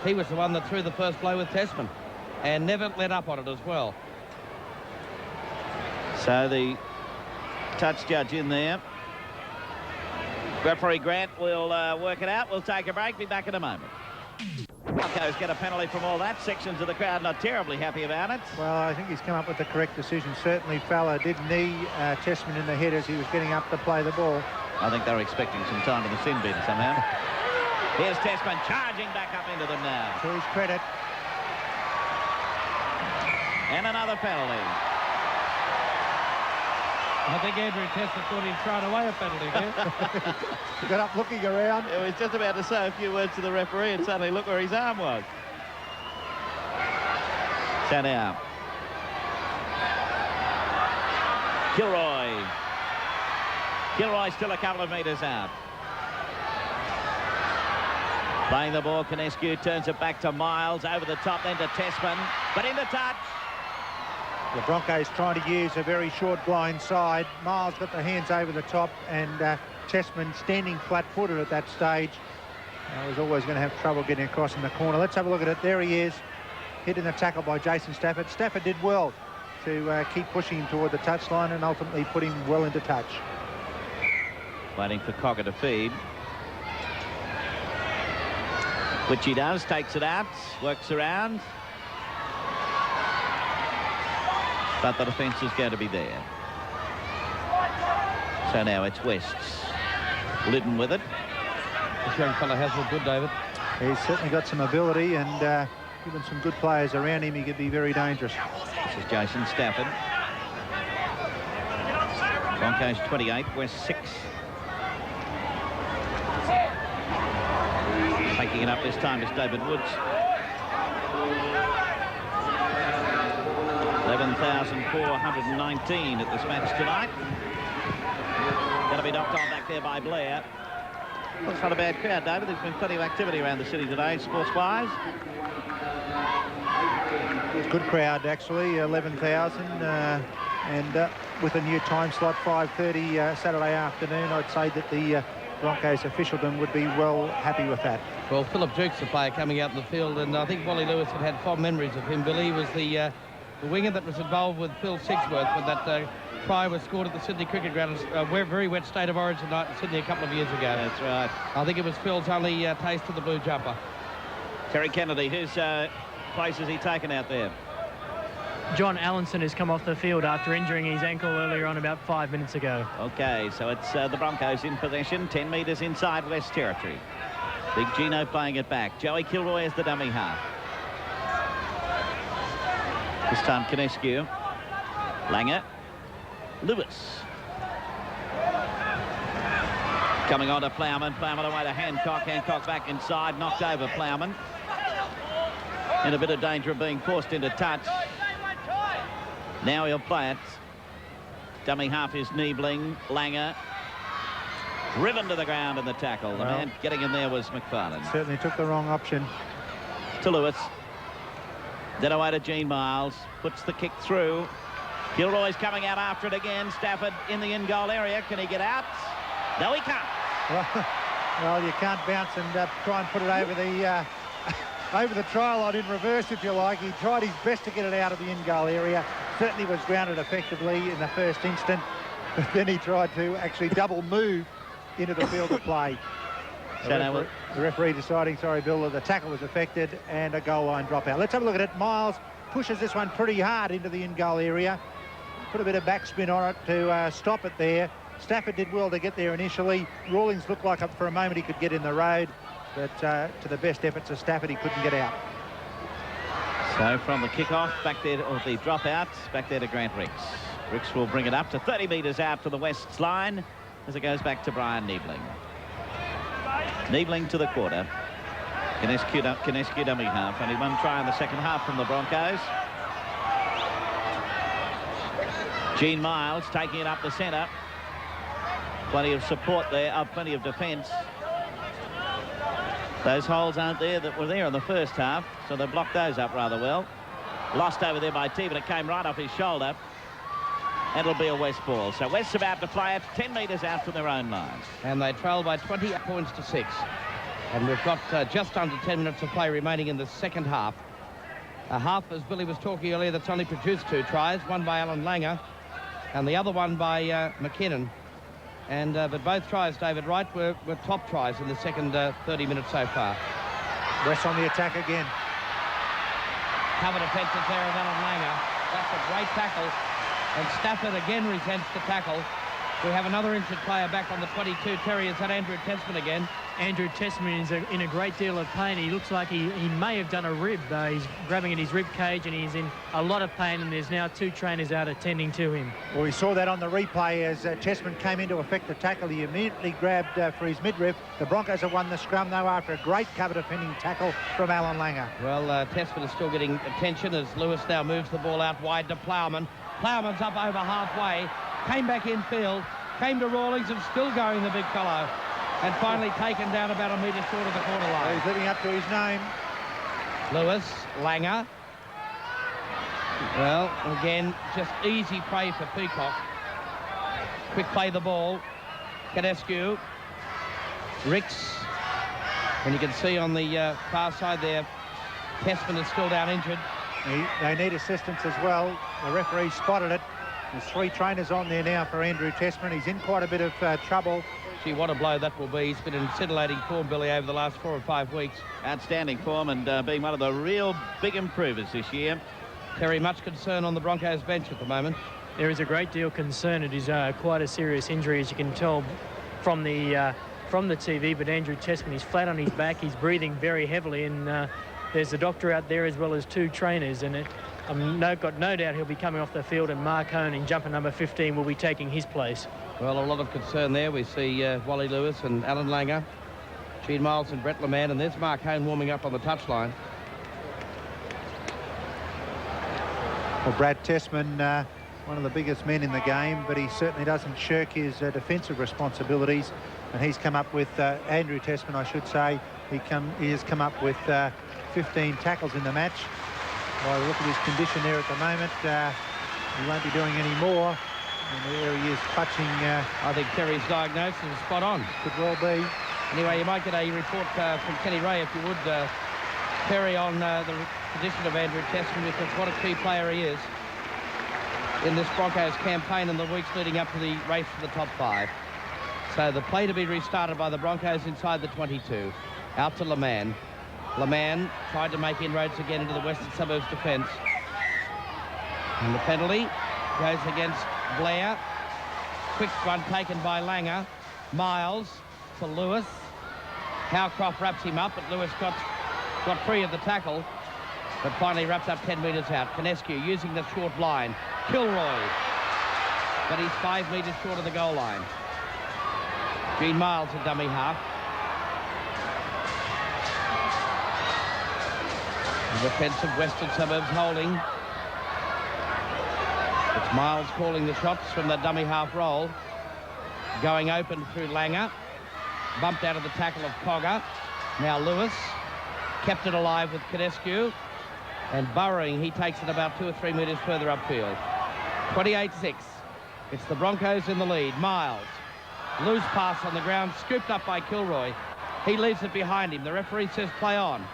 he was the one that threw the first blow with Tessman. And never let up on it as well. So the touch judge in there. Referee Grant will work it out. We'll take a break. Be back in a moment. Broncos get a penalty from all that. Sections of the crowd not terribly happy about it. Well, I think he's come up with the correct decision. Certainly Fowler did knee Tessman in the head as he was getting up to play the ball. I think they're expecting some time to the sin bin somehow. Here's Tessman charging back up into them now. To his credit. And another penalty. I think Andrew Tessman thought he'd thrown away a penalty there. He got up looking around. He was just about to say a few words to the referee and suddenly look where his arm was. So now, Kilroy. Kilroy still a couple of metres out. Playing the ball, Kinescu turns it back to Miles, over the top, then to Tessman, but into touch. The Broncos trying to use a very short blind side. Miles got the hands over the top, and Tessman standing flat-footed at that stage. I was always going to have trouble getting across in the corner. Let's have a look at it. There he is, hitting the tackle by Jason Stafford. Stafford did well to keep pushing him toward the touchline and ultimately put him well into touch. Waiting for Cogger to feed. Which he does, takes it out, works around. But the defence is going to be there. So now it's West's. Liddon with it. This young fella has looked good, David. He's certainly got some ability, and given some good players around him, he could be very dangerous. This is Jason Stafford. Broncos 28, West 6. Taking it up this time is David Woods. 11,419 at this match tonight. Going to be knocked on back there by Blair. Looks not a bad crowd, David. There's been plenty of activity around the city today, sports-wise. Good crowd, actually, 11,000. And with a new time slot, 5:30 Saturday afternoon, I'd say that the Broncos officialdom would be well happy with that. Well, Philip Duke's the player coming out in the field, and I think Wally Lewis had fond memories of him. Billy was the winger that was involved with Phil Sigsworth when that try was scored at the Sydney Cricket Ground, very wet state of origin night in Sydney a couple of years ago. That's right. I think it was Phil's only taste of the blue jumper. Terry Kennedy, whose place has he taken out there? John Allenson has come off the field after injuring his ankle earlier on about 5 minutes ago. Okay, so it's the Broncos in possession, 10 metres inside West Territory. Big Gino playing it back. Joey Kilroy is the dummy half. This time Kinescu. Langer. Lewis. Coming on to Plowman. Plowman away to Hancock. Hancock back inside. Knocked over Plowman. In a bit of danger of being forced into touch. Now he'll play it. Dummy half is Niebling. Langer. Driven to the ground in the tackle. The man getting in there was McFarlane. Certainly took the wrong option. To Lewis. Then away to Gene Miles. Puts the kick through. Kilroy's coming out after it again. Stafford in the in-goal area. Can he get out? No, he can't. Well, you can't bounce and try and put it over the over the try line in reverse, if you like. He tried his best to get it out of the in-goal area. Certainly was grounded effectively in the first instant. But then he tried to actually double move into the field of play. The referee deciding, sorry, Bill, that the tackle was affected and a goal line dropout. Let's have a look at it. Miles pushes this one pretty hard into the in-goal area. Put a bit of backspin on it to stop it there. Stafford did well to get there initially. Rawlings looked like for a moment he could get in the road, but to the best efforts of Stafford, he couldn't get out. So from the kick-off, back there, or the dropout, back there to Grant Ricks. Ricks will bring it up to 30 metres out to the West's line as it goes back to Brian Niebling. Niebling to the quarter. Kinescu dummy half. Only one try in the second half from the Broncos. Gene Miles taking it up the centre. Plenty of support there, plenty of defence. Those holes aren't there that were there in the first half, so they blocked those up rather well. Lost over there by T, but it came right off his shoulder. And it'll be a West ball. So West's about to play it 10 metres out from their own line. And they trail by 20 points to 6. And we've got just under 10 minutes of play remaining in the second half. A half, as Billy was talking earlier, that's only produced 2 tries, one by Alan Langer and the other one by McKinnon. And but both tries, David Wright, were top tries in the second 30 minutes so far. West on the attack again. Cover defences there of Alan Langer. That's a great tackle. And Stafford again resents the tackle. We have another injured player back on the 22. Terry, is that Andrew Tessman again? Andrew Tessman is in a great deal of pain. He looks like he may have done a rib. He's grabbing at his rib cage and he's in a lot of pain, and there's now 2 trainers out attending to him. Well, we saw that on the replay as Tessman came in to effect the tackle. He immediately grabbed for his midriff. The Broncos have won the scrum, though, after a great cover defending tackle from Alan Langer. Well, Tessman is still getting attention as Lewis now moves the ball out wide to Plowman. Plowman's up over halfway. came back infield, came to Rawlings and still going, the big fellow, and finally taken down about a metre short of the corner line. He's living up to his name. Lewis, Langer. Well, again, just easy prey for Peacock. Quick play the ball. Cadescu. Ricks. And you can see on the far side there, Testman is still down injured. They need assistance as well. The referee spotted it. There's 3 trainers on there now for Andrew Testman. He's in quite a bit of trouble. Gee, what a blow that will be. He's been in scintillating form, Billy, over the last 4 or 5 weeks. Outstanding form and being one of the real big improvers this year. Terry, much concern on the Broncos bench at the moment. There is a great deal of concern. It is quite a serious injury, as you can tell from the TV, but Andrew Testman is flat on his back. He's breathing very heavily, and there's a doctor out there as well as 2 trainers, and I've got no doubt he'll be coming off the field, and Mark Hone in jumper number 15 will be taking his place. Well, a lot of concern there. We see Wally Lewis and Alan Langer, Gene Miles and Brett Leman, and there's Mark Hone warming up on the touchline. Well, Brad Testman, one of the biggest men in the game, but he certainly doesn't shirk his defensive responsibilities. And he's come up with, Andrew Testman, I should say, he has come up with 15 tackles in the match. By the look at his condition there at the moment, he won't be doing any more. And there he is clutching. I think Terry's diagnosis is spot on. Could well be. Anyway, you might get a report from Kenny Ray, if you would, Terry, on the position of Andrew Testman, because what a key player he is in this Broncos campaign in the weeks leading up to the race for the top 5. So the play to be restarted by the Broncos inside the 22. Out to Leman. Leman tried to make inroads again into the Western Suburbs defence. And the penalty goes against Blair. Quick run taken by Langer. Miles to Lewis. Howcroft wraps him up, but Lewis got free of the tackle, but finally wrapped up 10 metres out. Cadescu using the short line. Kilroy, but he's 5 metres short of the goal line. Gene Miles, a dummy half. The defence of Western Suburbs holding. It's Miles calling the shots from the dummy half roll. Going open through Langer. Bumped out of the tackle of Cogger. Now Lewis. Kept it alive with Cadescu. And burrowing, he takes it about 2 or 3 metres further upfield. 28-6. It's the Broncos in the lead. Miles. Loose pass on the ground, scooped up by Kilroy. He leaves it behind him. The referee says play on.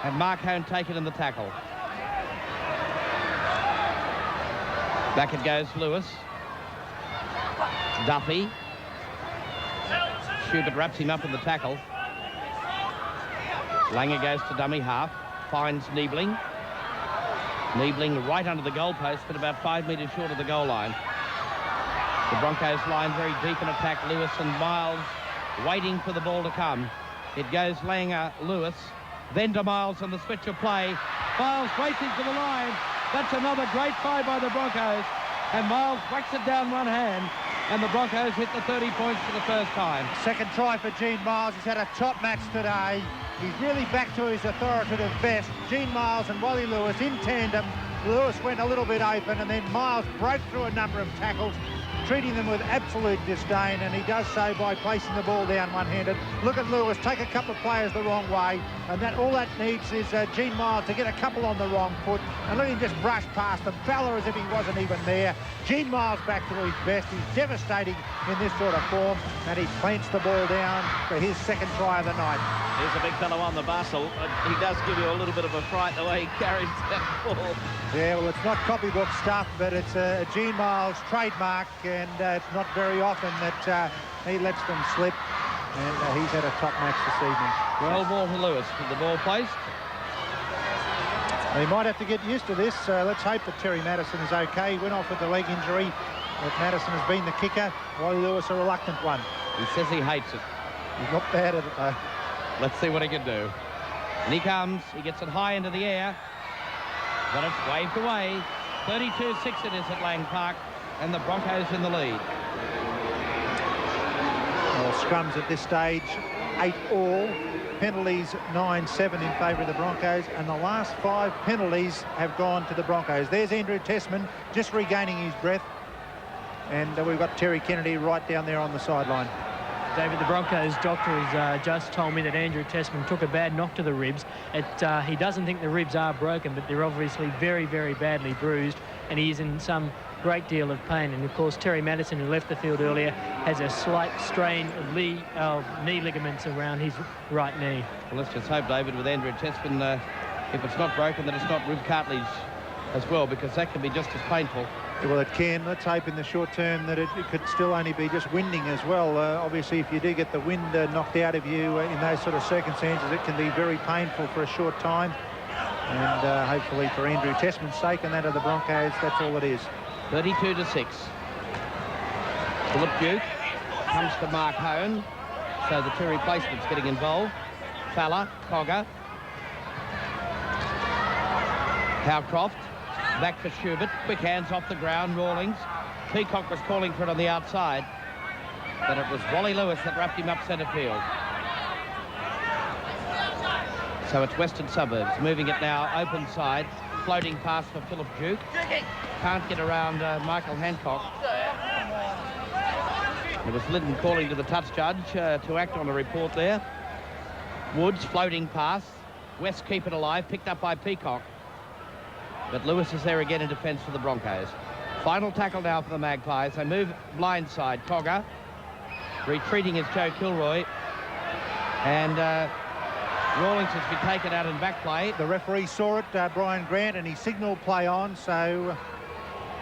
And Mark Hone taken in the tackle. Back it goes, Lewis. Duffy. Schubert wraps him up in the tackle. Langer goes to dummy half. Finds Niebling. Niebling right under the goalpost, but about 5 metres short of the goal line. The Broncos line very deep in attack. Lewis and Miles waiting for the ball to come. It goes Langer, Lewis, then to Miles on the switch of play. Miles racing to the line. That's another great try by the Broncos. And Miles whacks it down one hand. And the Broncos hit the 30 points for the first time. Second try for Gene Miles. He's had a top match today. He's really back to his authoritative best. Gene Miles and Wally Lewis in tandem. Lewis went a little bit open, and then Miles broke through a number of tackles, treating them with absolute disdain, and he does so by placing the ball down one-handed. Look at Lewis take a couple of players the wrong way, and all that needs is Gene Miles to get a couple on the wrong foot, and let him just brush past them. Fowler as if he wasn't even there. Gene Miles back to his best. He's devastating in this sort of form, and he plants the ball down for his second try of the night. There's a big fellow on the bustle. He does give you a little bit of a fright the way he carries that ball. Yeah, well, it's not copybook stuff, but it's a Gene Miles trademark, and it's not very often that he lets them slip, and he's had a top match this evening. Well, ball to Lewis with the ball placed. He might have to get used to this. Let's hope that Terry Madison is okay. He went off with the leg injury. But Madison has been the kicker. Wally Lewis a reluctant one. He says he hates it. He's not bad at it, though. Let's see what he can do. And he comes. He gets it high into the air. But it's waved away. 32-6 it is at Lang Park. And the Broncos in the lead. Well, scrums at this stage, 8-all. Penalties, 9-7 in favour of the Broncos. And the last 5 penalties have gone to the Broncos. There's Andrew Testman just regaining his breath. And we've got Terry Kennedy right down there on the sideline. David, the Broncos doctor has just told me that Andrew Tessman took a bad knock to the ribs. He doesn't think the ribs are broken, but they're obviously very, very badly bruised, and he is in some great deal of pain. And of course, Terry Madison, who left the field earlier, has a slight strain of knee ligaments around his right knee. Well, let's just hope, David, with Andrew Tessman, if it's not broken, that it's not rib cartilage as well, because that can be just as painful. Well, it can. Let's hope in the short term that it could still only be just winding as well. Obviously, if you do get the wind knocked out of you in those sort of circumstances, it can be very painful for a short time. And hopefully for Andrew Tessman's sake and that of the Broncos, that's all it is. 32-6. Philip Duke comes to Mark Hone. So the two replacements getting involved. Fowler, Cogger. Howcroft. Back for Schubert. Quick hands off the ground. Rawlings. Peacock was calling for it on the outside, but it was Wally Lewis that wrapped him up centre field. So it's Western Suburbs moving it now open side. Floating pass for Philip Duke. Can't get around Michael Hancock. It was Linden calling to the touch judge to act on a report there. Woods floating pass. West keep it alive. Picked up by Peacock. But Lewis is there again in defence for the Broncos. Final tackle now for the Magpies. They move blindside. Cogger. Retreating is Joe Kilroy. And Rawlings has been taken out in back play. The referee saw it, Brian Grant, and he signalled play on. So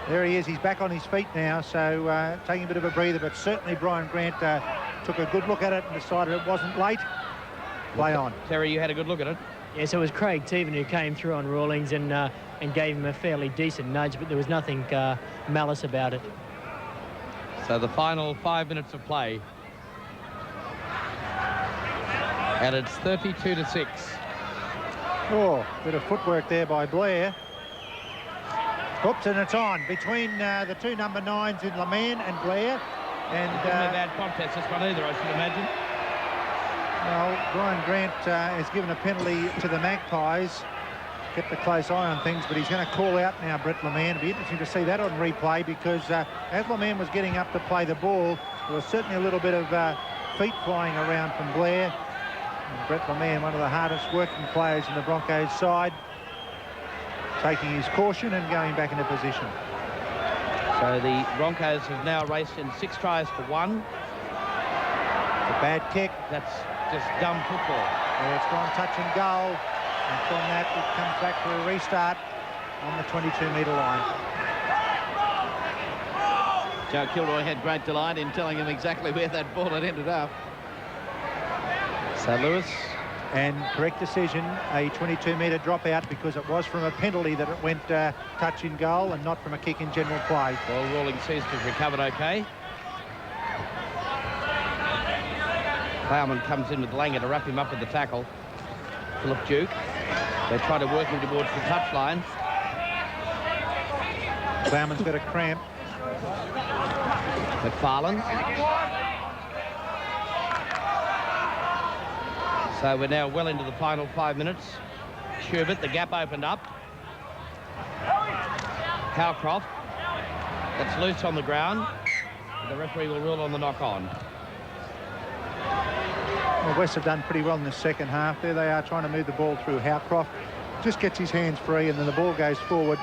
there he is. He's back on his feet now. So taking a bit of a breather. But certainly Brian Grant took a good look at it and decided it wasn't late. Play on. Terry, you had a good look at it. Yes, it was Craig Teven who came through on Rawlings and gave him a fairly decent nudge, but there was nothing malice about it. So the final 5 minutes of play. And it's 32-6. Oh, bit of footwork there by Blair. Oops, and it's on between the two number 9s in Leman and Blair. And a bad contest, this one either, I should imagine. Well, Brian Grant has given a penalty to the Magpies. Kept a close eye on things, but he's going to call out now Brett Leman. It'll be interesting to see that on replay, because as Leman was getting up to play the ball, there was certainly a little bit of feet flying around from Blair. And Brett Leman, one of the hardest working players in the Broncos side, taking his caution and going back into position. So the Broncos have now raced in 6 tries to 1. A bad kick. That's just dumb football. Yeah, it's gone touch and goal. And from that, it comes back for a restart on the 22-metre line. Joe Kilroy had great delight in telling him exactly where that ball had ended up. So Lewis. And correct decision, a 22-metre dropout, because it was from a penalty that it went touch in goal and not from a kick in general play. Well, Rawlings seems to have recovered okay. Plowman comes in with Langer to wrap him up with the tackle. Philip Duke. They try to work him towards the touchline. Plowman's got a cramp. McFarlane. So we're now well into the final 5 minutes. Schubert, the gap opened up. Howcroft. That's loose on the ground. The referee will rule on the knock-on. Well, West have done pretty well in the second half. There they are trying to move the ball through. Howcroft just gets his hands free, and then the ball goes forward.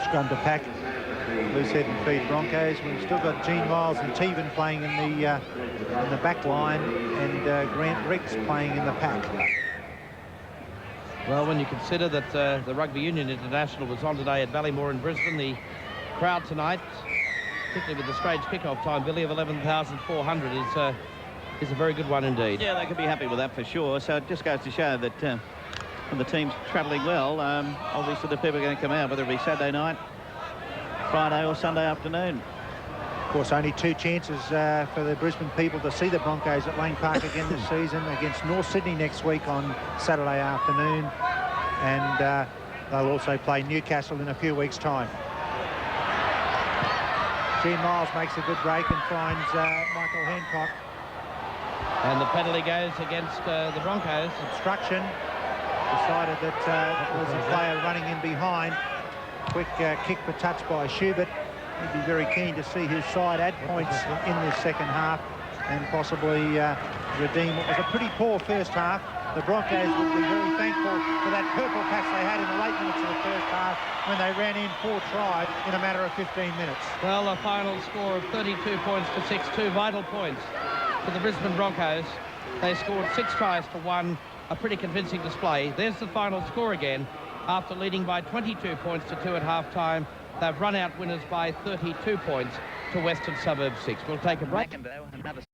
Scrum to pack. Loose head and feed Broncos. We've still got Gene Miles and Teven playing in the back line, and Grant Riggs playing in the pack. Well, when you consider that the Rugby Union International was on today at Ballymore in Brisbane, the crowd tonight, particularly with the strange kick-off time, Billy, of 11,400 is a very good one indeed. Yeah, they could be happy with that for sure. So it just goes to show that when the team's travelling well, obviously the people are going to come out, whether it be Saturday night, Friday or Sunday afternoon. Of course, only 2 chances for the Brisbane people to see the Broncos at Lane Park again this season, against North Sydney next week on Saturday afternoon, and they'll also play Newcastle in a few weeks' time. Gene Miles makes a good break and finds Michael Hancock. And the penalty goes against the Broncos. Obstruction. Decided that it was a player running in behind. Quick kick for touch by Schubert. He'd be very keen to see his side add points in this second half and possibly redeem what was a pretty poor first half. The Broncos would be very thankful for that purple patch they had in the late minutes of the first half when they ran in 4 tries in a matter of 15 minutes. Well, a final score of 32 points to 6, 2 vital points for the Brisbane Broncos. They scored 6 tries to 1, a pretty convincing display. There's the final score again. After leading by 22 points to 2 at half-time, they've run out winners by 32 points to Western Suburbs 6. We'll take a break. Another